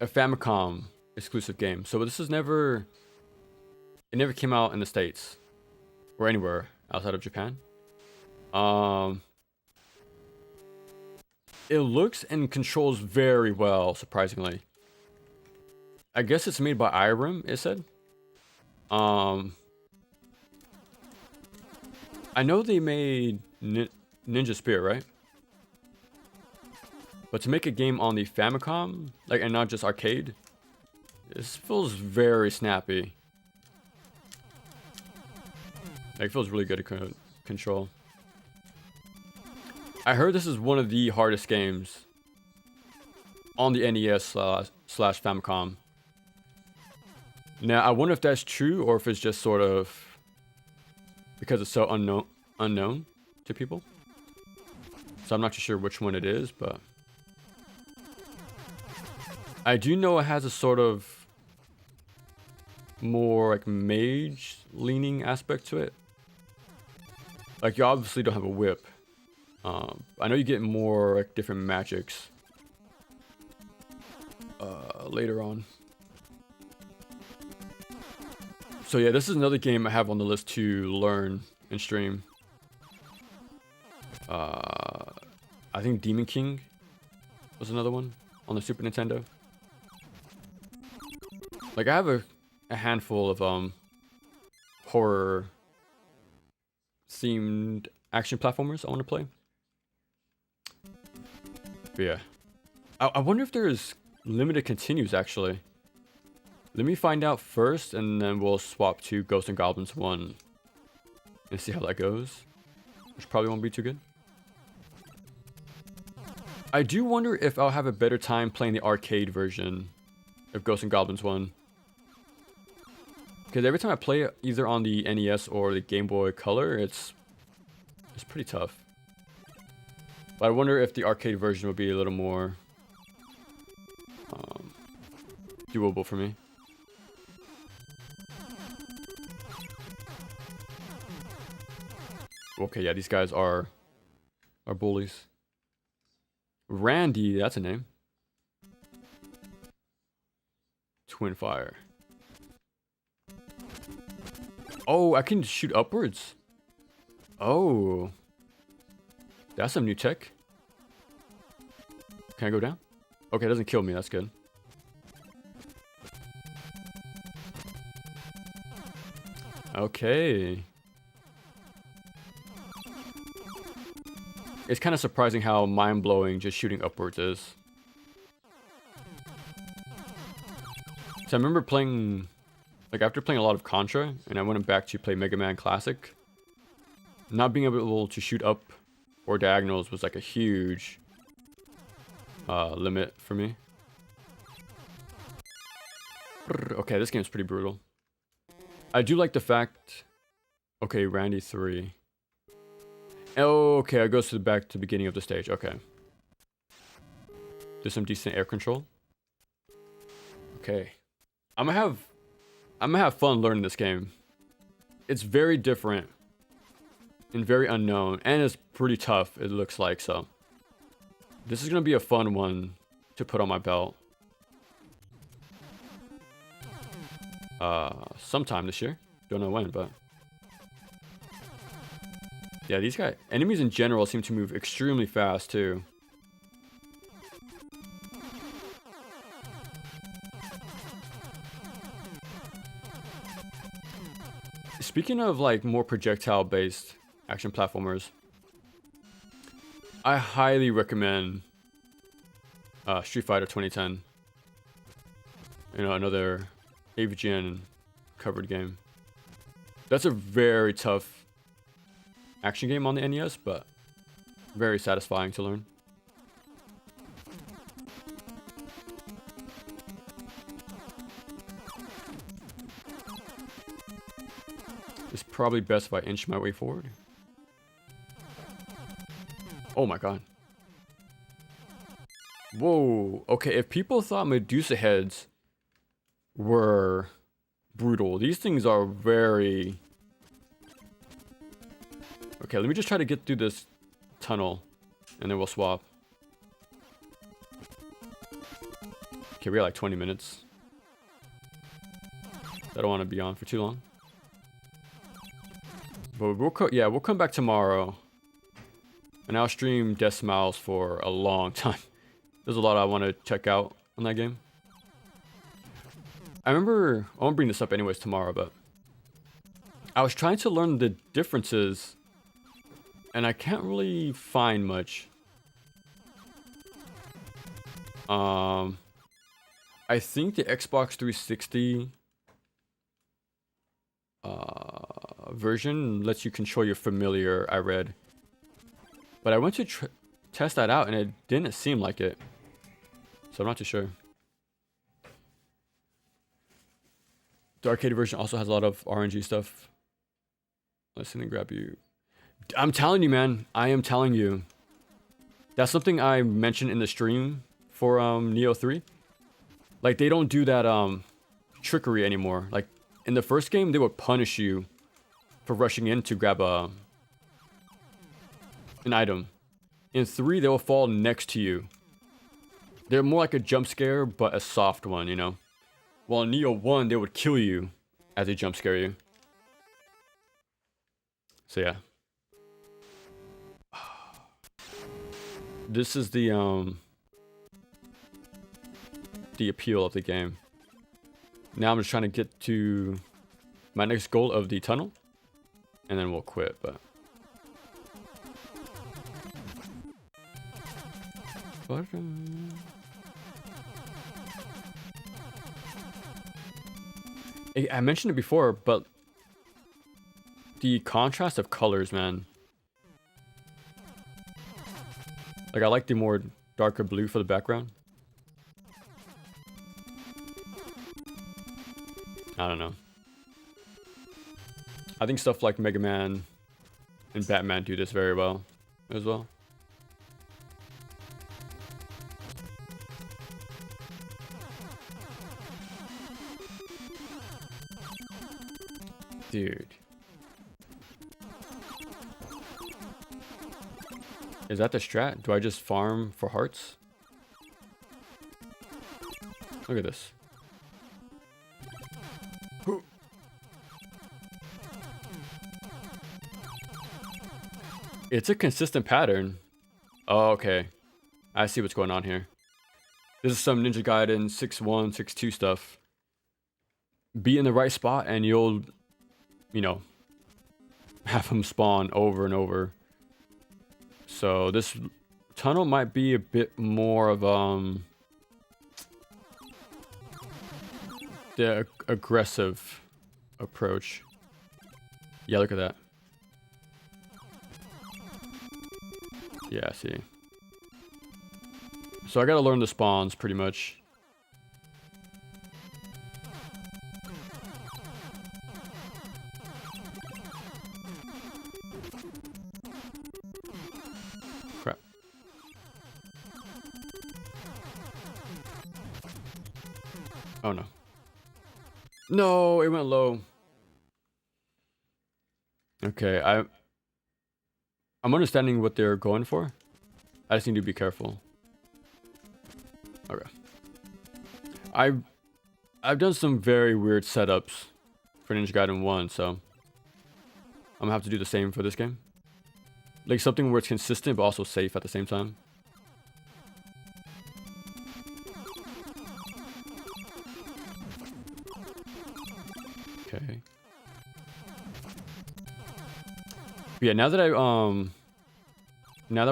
Famicom exclusive game. So this is never... It never came out in the States. Or anywhere outside of Japan. It looks and controls very well, surprisingly. I guess it's made by Irem, it said. I know they made Ninja Spear, right? But to make a game on the Famicom, like, and not just arcade, This feels very snappy. Like, it feels really good to control. I heard this is one of the hardest games on the NES slash Famicom. Now, I wonder if that's true or if it's just sort of because it's so unknown to people. So I'm not too sure which one it is, but I do know it has a sort of more like mage leaning aspect to it. Like, you obviously don't have a whip. I know you get more like different magics later on. So yeah, this is another game I have on the list to learn and stream. I think Demon King was another one on the Super Nintendo. Like, I have a handful of horror themed action platformers I want to play. But yeah, I wonder if there's limited continues actually. Let me find out first, and then we'll swap to Ghosts and Goblins 1 and see how that goes, which probably won't be too good. I do wonder if I'll have a better time playing the arcade version of Ghosts and Goblins 1. Because every time I play it, either on the NES or the Game Boy Color, it's pretty tough. But I wonder if the arcade version would be a little more doable for me. Okay, yeah, these guys are bullies. Randy, that's a name. Twin Fire. Oh, I can shoot upwards. Oh. That's some new tech. Can I go down? Okay, it doesn't kill me. That's good. Okay. It's kind of surprising how mind-blowing just shooting upwards is. So I remember playing, like, after playing a lot of Contra, and I went back to play Mega Man Classic, not being able to shoot up or diagonals was like a huge limit for me. Okay, this game's pretty brutal. I do like the fact... Okay, Randy 3. Oh, okay, it goes to the beginning of the stage. Okay. There's some decent air control. Okay. I'm gonna have fun learning this game. It's very different and very unknown, and it's pretty tough, it looks like, so this is gonna be a fun one to put on my belt. Sometime this year. Don't know when, but yeah, these enemies in general seem to move extremely fast too. Speaking of like more projectile based action platformers, I highly recommend Street Fighter 2010. You know, another AVGN covered game. That's a very tough action game on the NES, but very satisfying to learn. It's probably best if I inch my way forward. Oh my god. Whoa. Okay, if people thought Medusa heads were brutal, these things are very... Okay, let me just try to get through this tunnel, and then we'll swap. Okay, we got like 20 minutes. I don't want to be on for too long. But we'll come back tomorrow, and I'll stream Death Smiles for a long time. There's a lot I want to check out on that game. I won't bring this up anyways tomorrow, but I was trying to learn the differences, and I can't really find much. I I think the Xbox 360 version lets you control your familiar, I read. But I went to test that out and it didn't seem like it. So I'm not too sure. The arcade version also has a lot of RNG stuff. Listen and grab you. I'm telling you, man. I am telling you. That's something I mentioned in the stream for Neo 3. Like, they don't do that trickery anymore. Like, in the first game, they would punish you for rushing in to grab an item. In 3, they will fall next to you. They're more like a jump scare, but a soft one, you know? While in Neo 1, they would kill you as they jump scare you. So yeah. This is the appeal of the game. Now I'm just trying to get to my next goal of the tunnel. And then we'll quit, but... I mentioned it before, but the contrast of colors, man. Like, I like the more darker blue for the background. I don't know. I think stuff like Mega Man and Batman do this very well as well. Dude. Is that the strat? Do I just farm for hearts? Look at this. It's a consistent pattern. Oh, okay. I see what's going on here. This is some Ninja Gaiden 6-1, 6-2 stuff. Be in the right spot and you'll, you know, have them spawn over and over. So this tunnel might be a bit more of the aggressive approach. Yeah, look at that. Yeah, I see. So I gotta learn the spawns pretty much. Crap. Oh no. No, it went low. Okay, I'm understanding what they're going for. I just need to be careful. Okay. I've done some very weird setups for Ninja Gaiden 1, so I'm gonna have to do the same for this game. Like something where it's consistent but also safe at the same time. Okay. Yeah, now that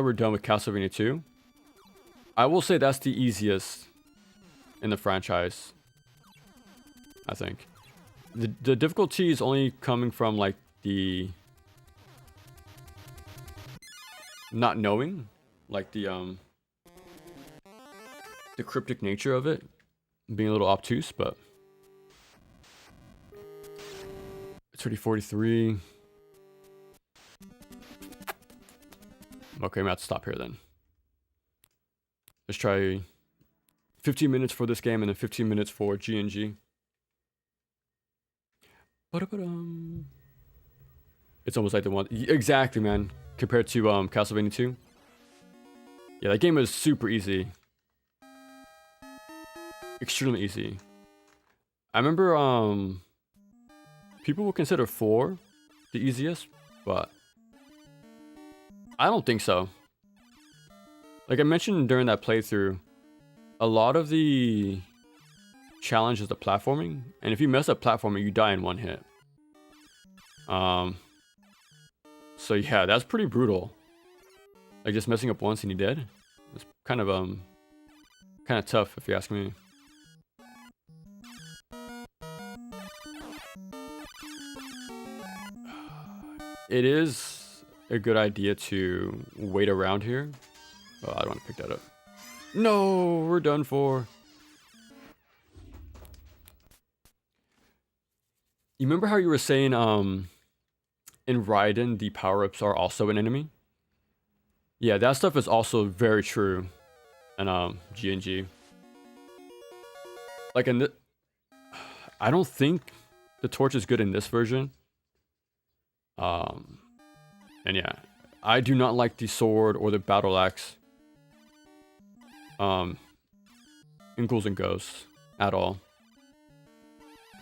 we're done with Castlevania 2, I will say that's the easiest in the franchise. I think. The difficulty is only coming from like the not knowing, like the cryptic nature of it being a little obtuse, but it's already 43. Okay, I'm gonna have to stop here then. Let's try 15 minutes for this game and then 15 minutes for G&G. It's almost like the one... Exactly, man. Compared to Castlevania 2. Yeah, that game is super easy. Extremely easy. I remember people would consider 4 the easiest, but I don't think so. Like I mentioned during that playthrough, a lot of the challenge is the platforming, and if you mess up platforming, you die in one hit. So yeah, that's pretty brutal. Like just messing up once and you're dead. It's kind of tough if you ask me. It is a good idea to wait around here. Oh, I don't want to pick that up. No, we're done for. You remember how you were saying, in Raiden, the power-ups are also an enemy? Yeah, that stuff is also very true in G&G. Like in the, I don't think the torch is good in this version. And yeah, I do not like the sword or the battle axe. In Ghouls and Ghosts at all.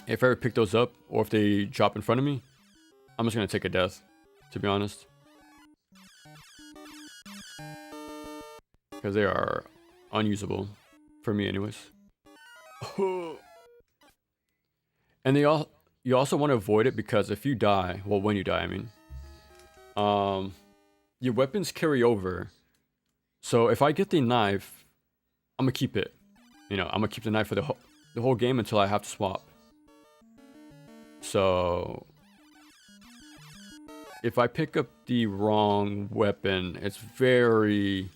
If I ever pick those up, or if they drop in front of me, I'm just gonna take a death, to be honest. Because they are unusable, for me anyways. And you also want to avoid it because if you die, well, when you die, I mean, your weapons carry over. So if I get the knife, I'm gonna keep it. You know, I'm gonna keep the knife for the whole game until I have to swap. So if I pick up the wrong weapon, it's very,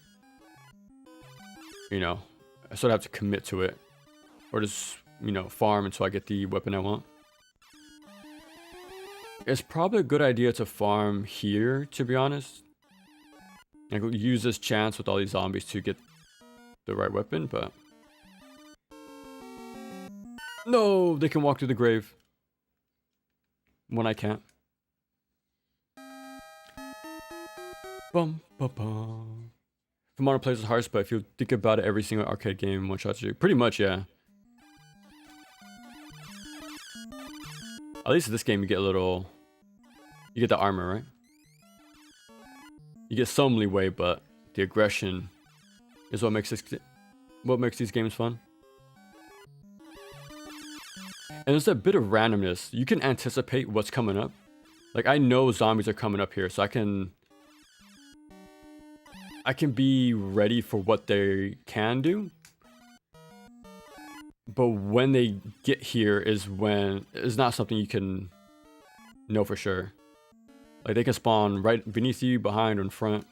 you know, I sort of have to commit to it, or just, you know, farm until I get the weapon I want. It's probably a good idea to farm here, to be honest. Like, use this chance with all these zombies to get the right weapon, but... No! They can walk through the grave. When I can't. Bum, bum, bum. For modern players, it's hard, but if you think about it, every single arcade game one-shots you. Pretty much, yeah. At least in this game, you get a little... You get the armor, right? You get some leeway, but the aggression is what makes these games fun. And there's a bit of randomness. You can anticipate what's coming up. Like, I know zombies are coming up here, so I can be ready for what they can do. But when they get here is not something you can know for sure. Like, they can spawn right beneath you, behind, or in front.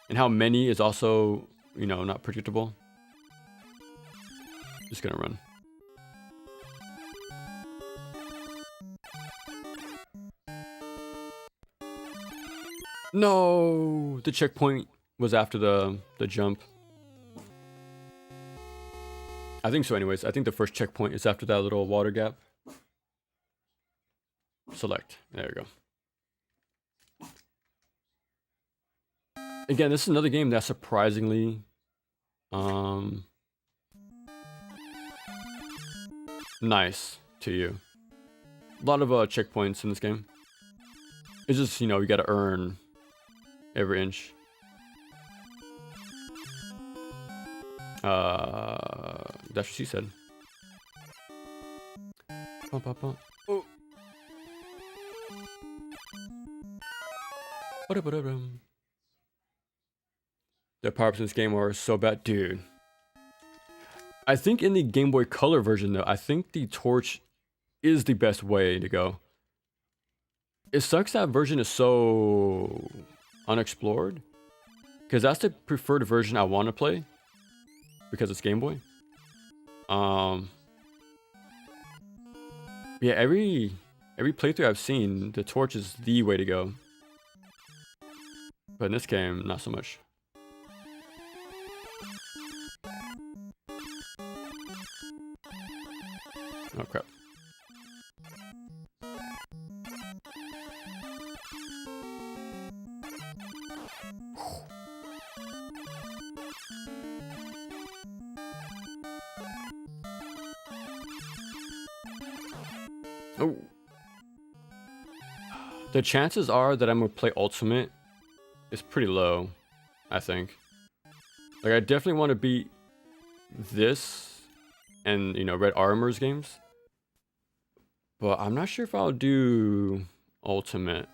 And how many is also, you know, not predictable. Just gonna run. No! The checkpoint was after the jump. I think so anyways. I think the first checkpoint is after that little water gap. Select. There we go. Again, this is another game that's surprisingly nice to you. A lot of checkpoints in this game. It's just, you know, you gotta earn every inch. That's what she said. Oh. The power-ups in this game are so bad. Dude. I think in the Game Boy Color version, though, I think the torch is the best way to go. It sucks that version is so unexplored. Because that's the preferred version I want to play. Because it's Game Boy. Yeah, every playthrough I've seen, the torch is the way to go. But in this game, not so much. Oh crap. Oh. The chances are that I'm gonna play Ultimate is pretty low, I think. Like, I definitely want to beat this and, you know, Red Armor's games. But I'm not sure if I'll do Ultimate.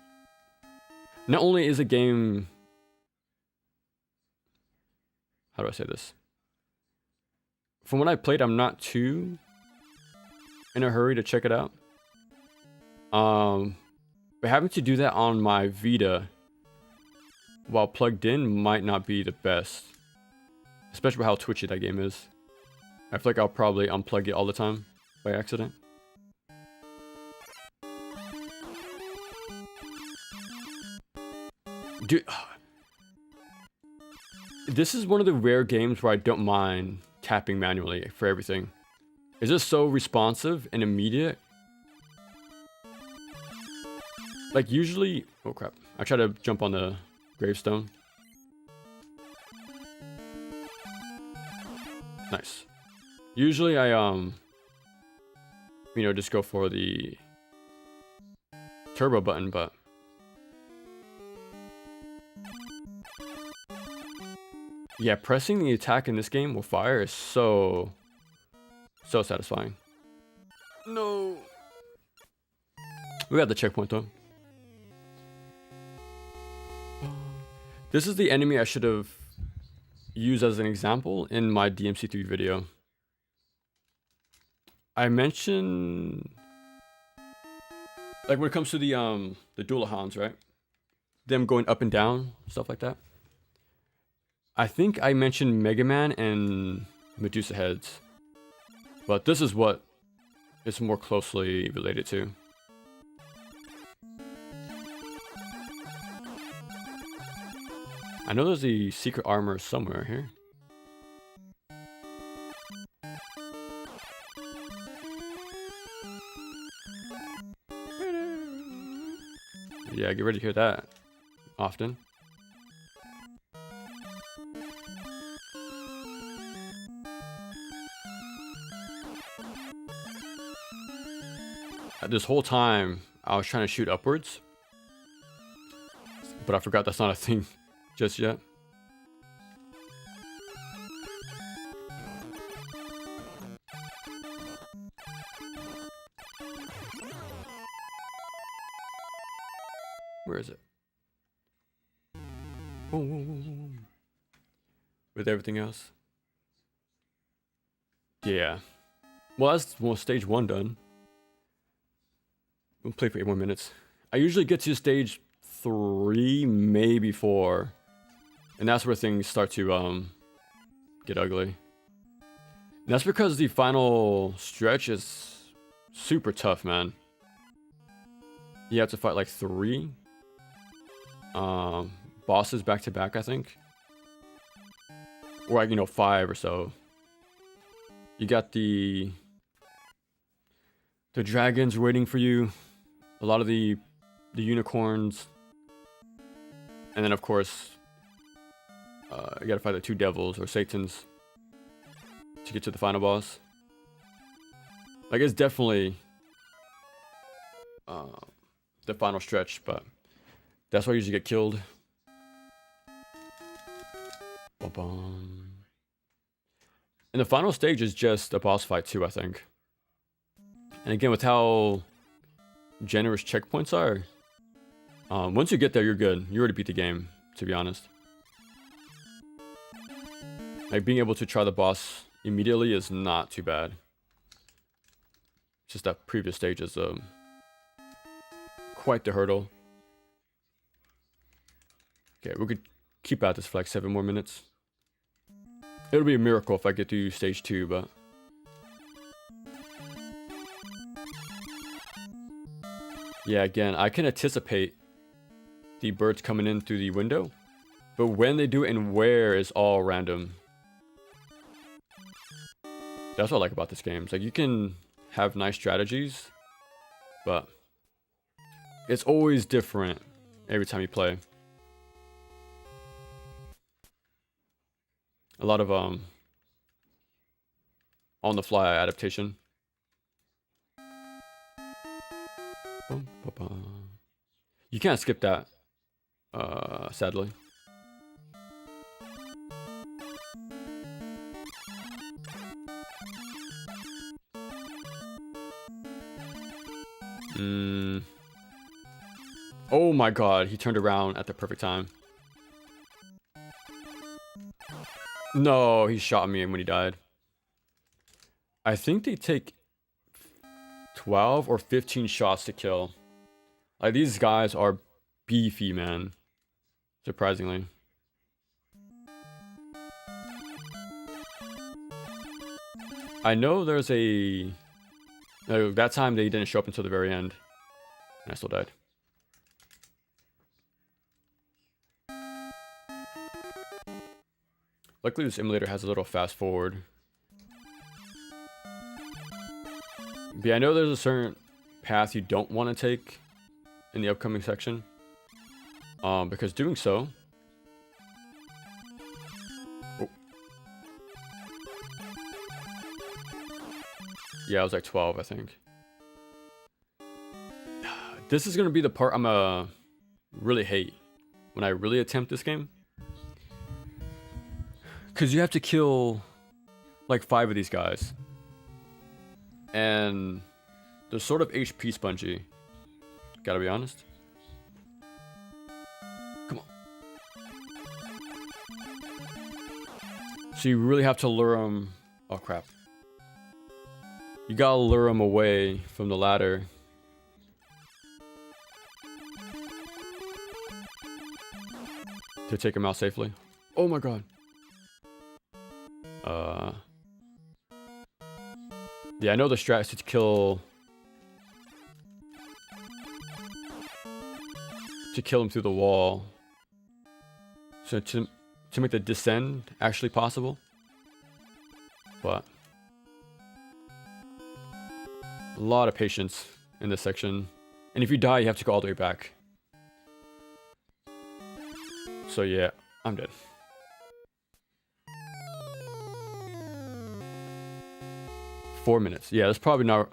Not only is a game... How do I say this? From what I played, I'm not too in a hurry to check it out. But having to do that on my Vita while plugged in might not be the best. Especially with how twitchy that game is. I feel like I'll probably unplug it all the time by accident. Dude, this is one of the rare games where I don't mind tapping manually for everything. It's just so responsive and immediate. Like usually, oh crap, I try to jump on the gravestone. Nice. Usually I you know, just go for the turbo button, but yeah, pressing the attack in this game with fire is so satisfying. No. We got the checkpoint though. This is the enemy I should have used as an example in my DMC3 video. I mentioned, like when it comes to the Dualahans, right? Them going up and down, stuff like that. I think I mentioned Mega Man and Medusa heads, but this is what it's more closely related to. I know there's the secret armor somewhere here. Yeah, get ready to hear that often. This whole time, I was trying to shoot upwards, but I forgot that's not a thing just yet. Where is it? Boom. With everything else. Yeah. Well, that's stage 1 done. We'll play for 8 more minutes. I usually get to stage 3, maybe 4. And that's where things start to get ugly. And that's because the final stretch is super tough, man. You have to fight like 3 bosses back to back, I think. Or like, you know, 5 or so. You got the dragons waiting for you. A lot of the unicorns. And then of course, you gotta fight the 2 devils or satans to get to the final boss. Like, it's definitely the final stretch, but that's why I usually get killed. Ba-bum. And the final stage is just a boss fight too, I think. And again, with how generous checkpoints are, once you get there, you're good. You already beat the game, to be honest. Like, being able to try the boss immediately is not too bad. It's just that previous stage is quite the hurdle. Okay, we could keep at this for like 7 more minutes. It'll be a miracle if I get to stage 2, but yeah, again, I can anticipate the birds coming in through the window, but when they do it and where is all random. That's what I like about this game. It's like you can have nice strategies, but it's always different every time you play. A lot of on the fly adaptation. You can't skip that, sadly. Oh my god, he turned around at the perfect time. No, he shot me when he died. I think they take 12 or 15 shots to kill. Like, these guys are beefy, man. Surprisingly. I know there's a... that time they didn't show up until the very end. And I still died. Luckily, this emulator has a little fast forward. But yeah, I know there's a certain path you don't want to take in the upcoming section. Because doing so... Oh. Yeah, I was like 12, I think. This is going to be the part I'm really hate when I really attempt this game. Because you have to kill like 5 of these guys. And they're sort of HP spongy. Gotta be honest. Come on. So you really have to lure them. Oh crap. You gotta lure them away from the ladder. To take them out safely. Oh my god. Yeah, I know the strat is to kill him through the wall. So to make the descend actually possible. But a lot of patience in this section. And if you die, you have to go all the way back. So yeah, I'm dead. Four minutes. Yeah, that's probably not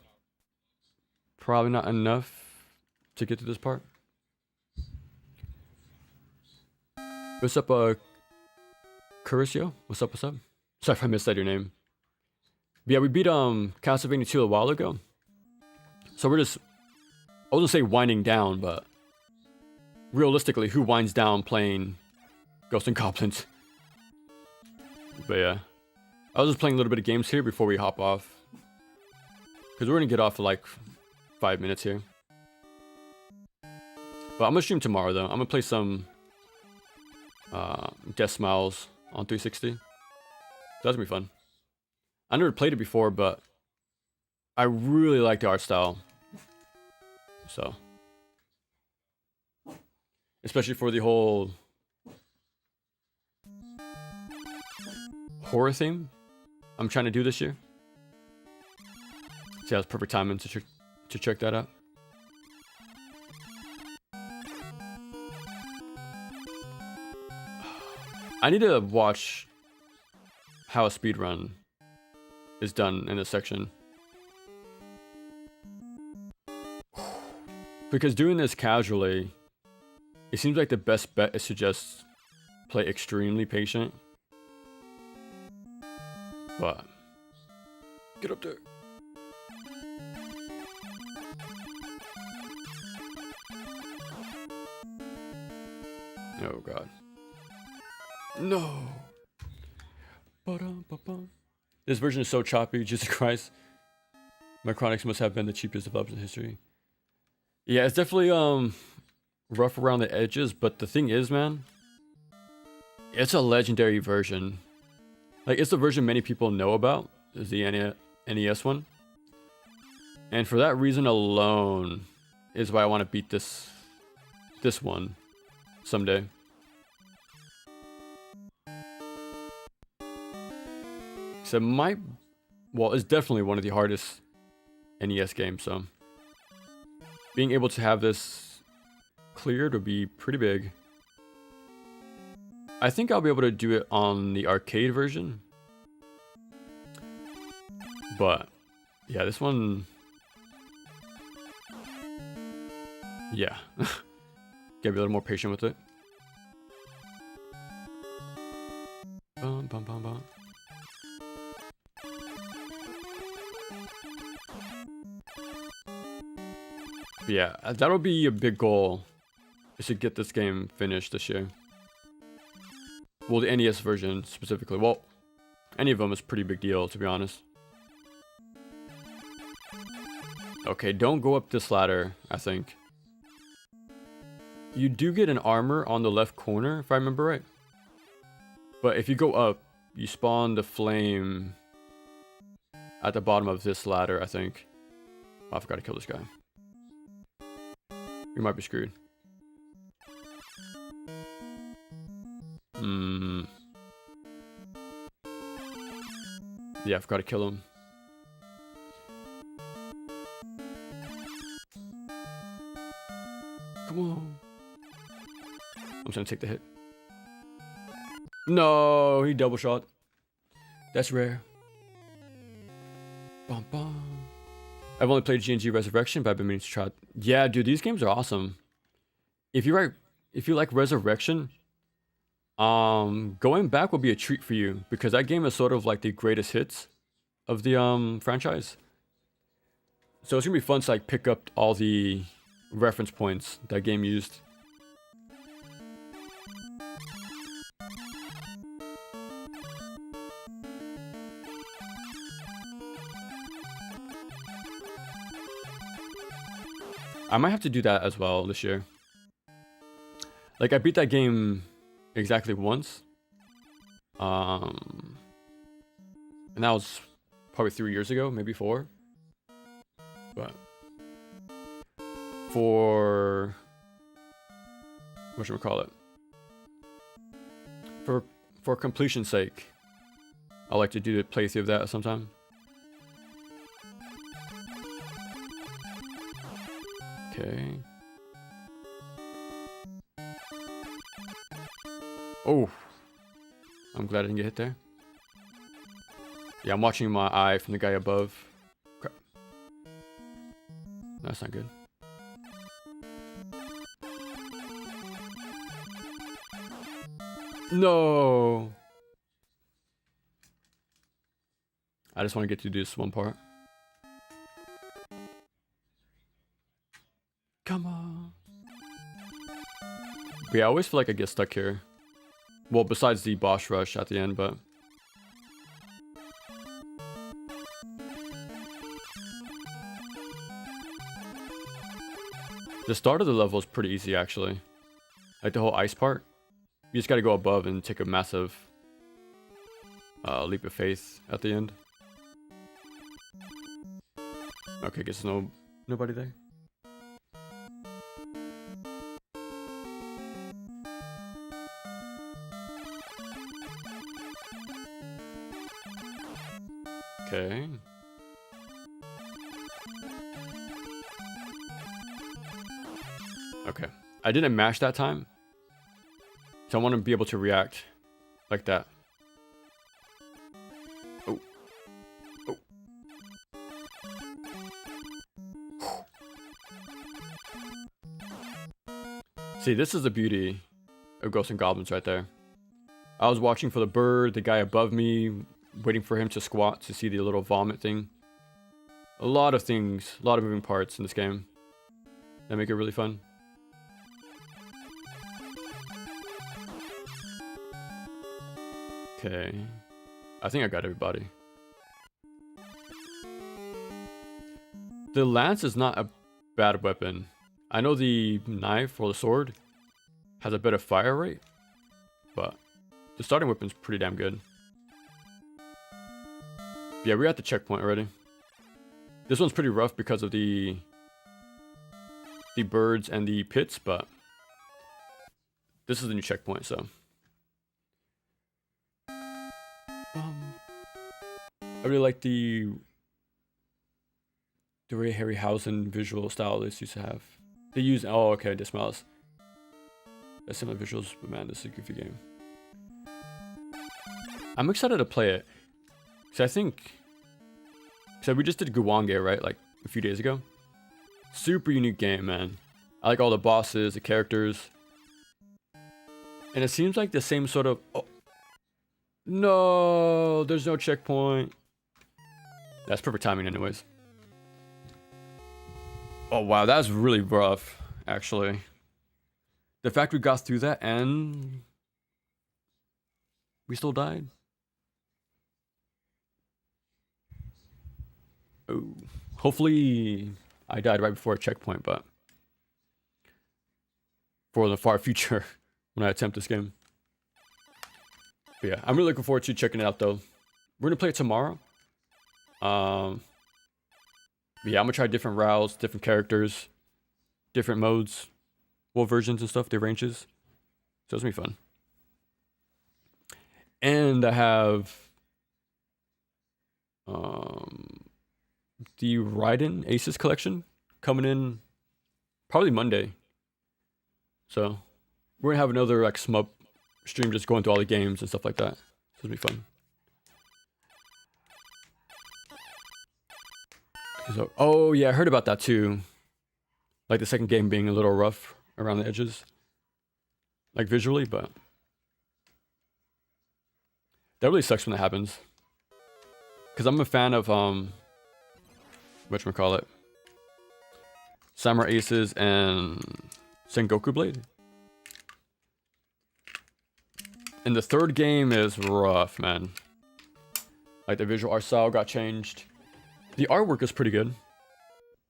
enough to get to this part. What's up, Curcio? What's up? Sorry if I missaid your name. But yeah, we beat Castlevania 2 a while ago. So we're just, I was gonna say winding down, but realistically, who winds down playing Ghosts and Goblins? But yeah, I was just playing a little bit of games here before we hop off. Because we're going to get off for like 5 minutes here. But I'm going to stream tomorrow though. I'm going to play some Death Smiles on 360. That's going to be fun. I never played it before, but I really like the art style. So. Especially for the whole horror theme I'm trying to do this year. So yeah, it's perfect timing to check that out. I need to watch how a speedrun is done in this section. Because doing this casually, it seems like the best bet is to just play extremely patient. But get up there. Oh god. No. This version is so choppy, Jesus Christ. Micronics must have been the cheapest developers in history. Yeah, it's definitely rough around the edges, but the thing is, man, it's a legendary version. Like, it's the version many people know about, is the NES one. And for that reason alone is why I want to beat this one someday. So it's definitely one of the hardest NES games, so being able to have this cleared would be pretty big. I think I'll be able to do it on the arcade version. But yeah, this one, yeah. Gotta be a little more patient with it. Bum, bum, bum, bum. But yeah, that'll be a big goal, is to get this game finished this year. Well, the NES version specifically. Well, any of them is a pretty big deal, to be honest. Okay, don't go up this ladder, I think. You do get an armor on the left corner, if I remember right. But if you go up, you spawn the flame at the bottom of this ladder, I think. Oh, I forgot to kill this guy. You might be screwed. Yeah, I forgot to kill him. Come on. I'm just gonna take the hit. No, he double shot. That's rare. Bum, bum. I've only played G&G Resurrection, but I've been meaning to try. Yeah, dude, these games are awesome. If you like Resurrection, going back will be a treat for you because that game is sort of like the greatest hits of the franchise. So it's gonna be fun to like pick up all the reference points that game used. I might have to do that as well this year. Like I beat that game exactly once. And that was probably 3 years ago, maybe 4. But for whatchamacallit? For completion's sake, I like to do the playthrough of that sometime. Okay. Oh, I'm glad I didn't get hit there. Yeah, I'm watching my eye from the guy above. Crap. That's not good. No. I just want to get to do this one part. Come on. But yeah, I always feel like I get stuck here. Well, besides the boss rush at the end, but... The start of the level is pretty easy, actually. Like the whole ice part. You just gotta go above and take a massive leap of faith at the end. Okay, guess nobody there. Okay. Okay. I didn't mash that time. So I want to be able to react like that. Oh. Oh. See, this is the beauty of Ghosts and Goblins right there. I was watching for the bird, the guy above me, waiting for him to squat to see the little vomit thing. A lot of things, a lot of moving parts in this game that make it really fun. Okay, I think I got everybody. The lance is not a bad weapon. I know the knife or the sword has a better fire rate, but the starting weapon's pretty damn good. Yeah, we're at the checkpoint already. This one's pretty rough because of the birds and the pits, but this is the new checkpoint, so. I really like the Ray Harryhausen visual style they used to have. They use, oh okay, this smells. That's similar visuals, but man, this is a goofy game. I'm excited to play it. So I think, so we just did Guwange, right? Like a few days ago. Super unique game, man. I like all the bosses, the characters. And it seems like the same sort of, oh. No, there's no checkpoint. That's perfect timing anyways. Oh wow, that was really rough, actually. The fact we got through that and we still died. Oh, hopefully I died right before a checkpoint, but for the far future when I attempt this game. But yeah, I'm really looking forward to checking it out though. We're gonna play it tomorrow. But yeah, I'm gonna try different routes, different characters, different modes, world versions and stuff, their ranges. So it's gonna be fun. And I have the Raiden Aces collection coming in probably Monday. So we're gonna have another like smub stream just going through all the games and stuff like that. So it'll be fun. So, oh yeah, I heard about that too. Like the second game being a little rough around the edges. Like visually, but that really sucks when that happens. Cause I'm a fan of whatchamacallit, Samurai Aces and Sengoku Blade. And the third game is rough, man. Like the visual art style got changed. The artwork is pretty good,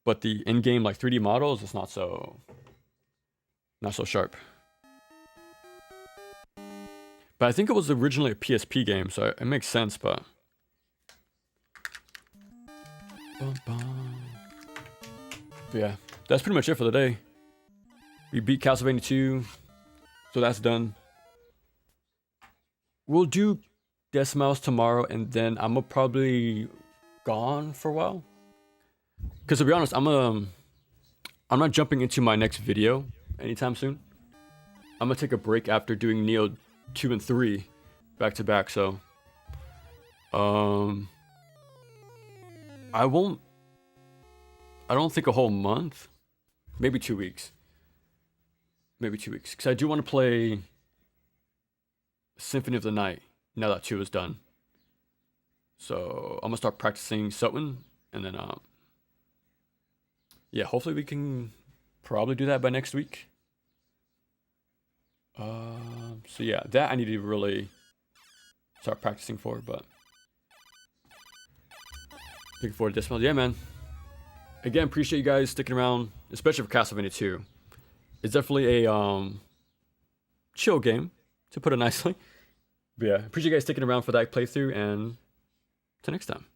but the in-game like 3D models is not so sharp. But I think it was originally a PSP game, so it makes sense, but yeah, that's pretty much it for the day. We beat Castlevania 2, so that's done. We'll do Death Smiles tomorrow, and then I'm probably gone for a while. Because to be honest, I'm not jumping into my next video anytime soon. I'm gonna take a break after doing Neo 2 and 3 back to back, so I don't think a whole month, maybe 2 weeks. Maybe 2 weeks, because I do want to play Symphony of the Night now that 2 is done. So I'm gonna start practicing Soten, and then yeah, hopefully we can probably do that by next week. So yeah, that I need to really start practicing for, but looking forward to this one. Yeah, man. Again, appreciate you guys sticking around, especially for Castlevania 2. It's definitely a chill game, to put it nicely. But yeah, appreciate you guys sticking around for that playthrough, and till next time.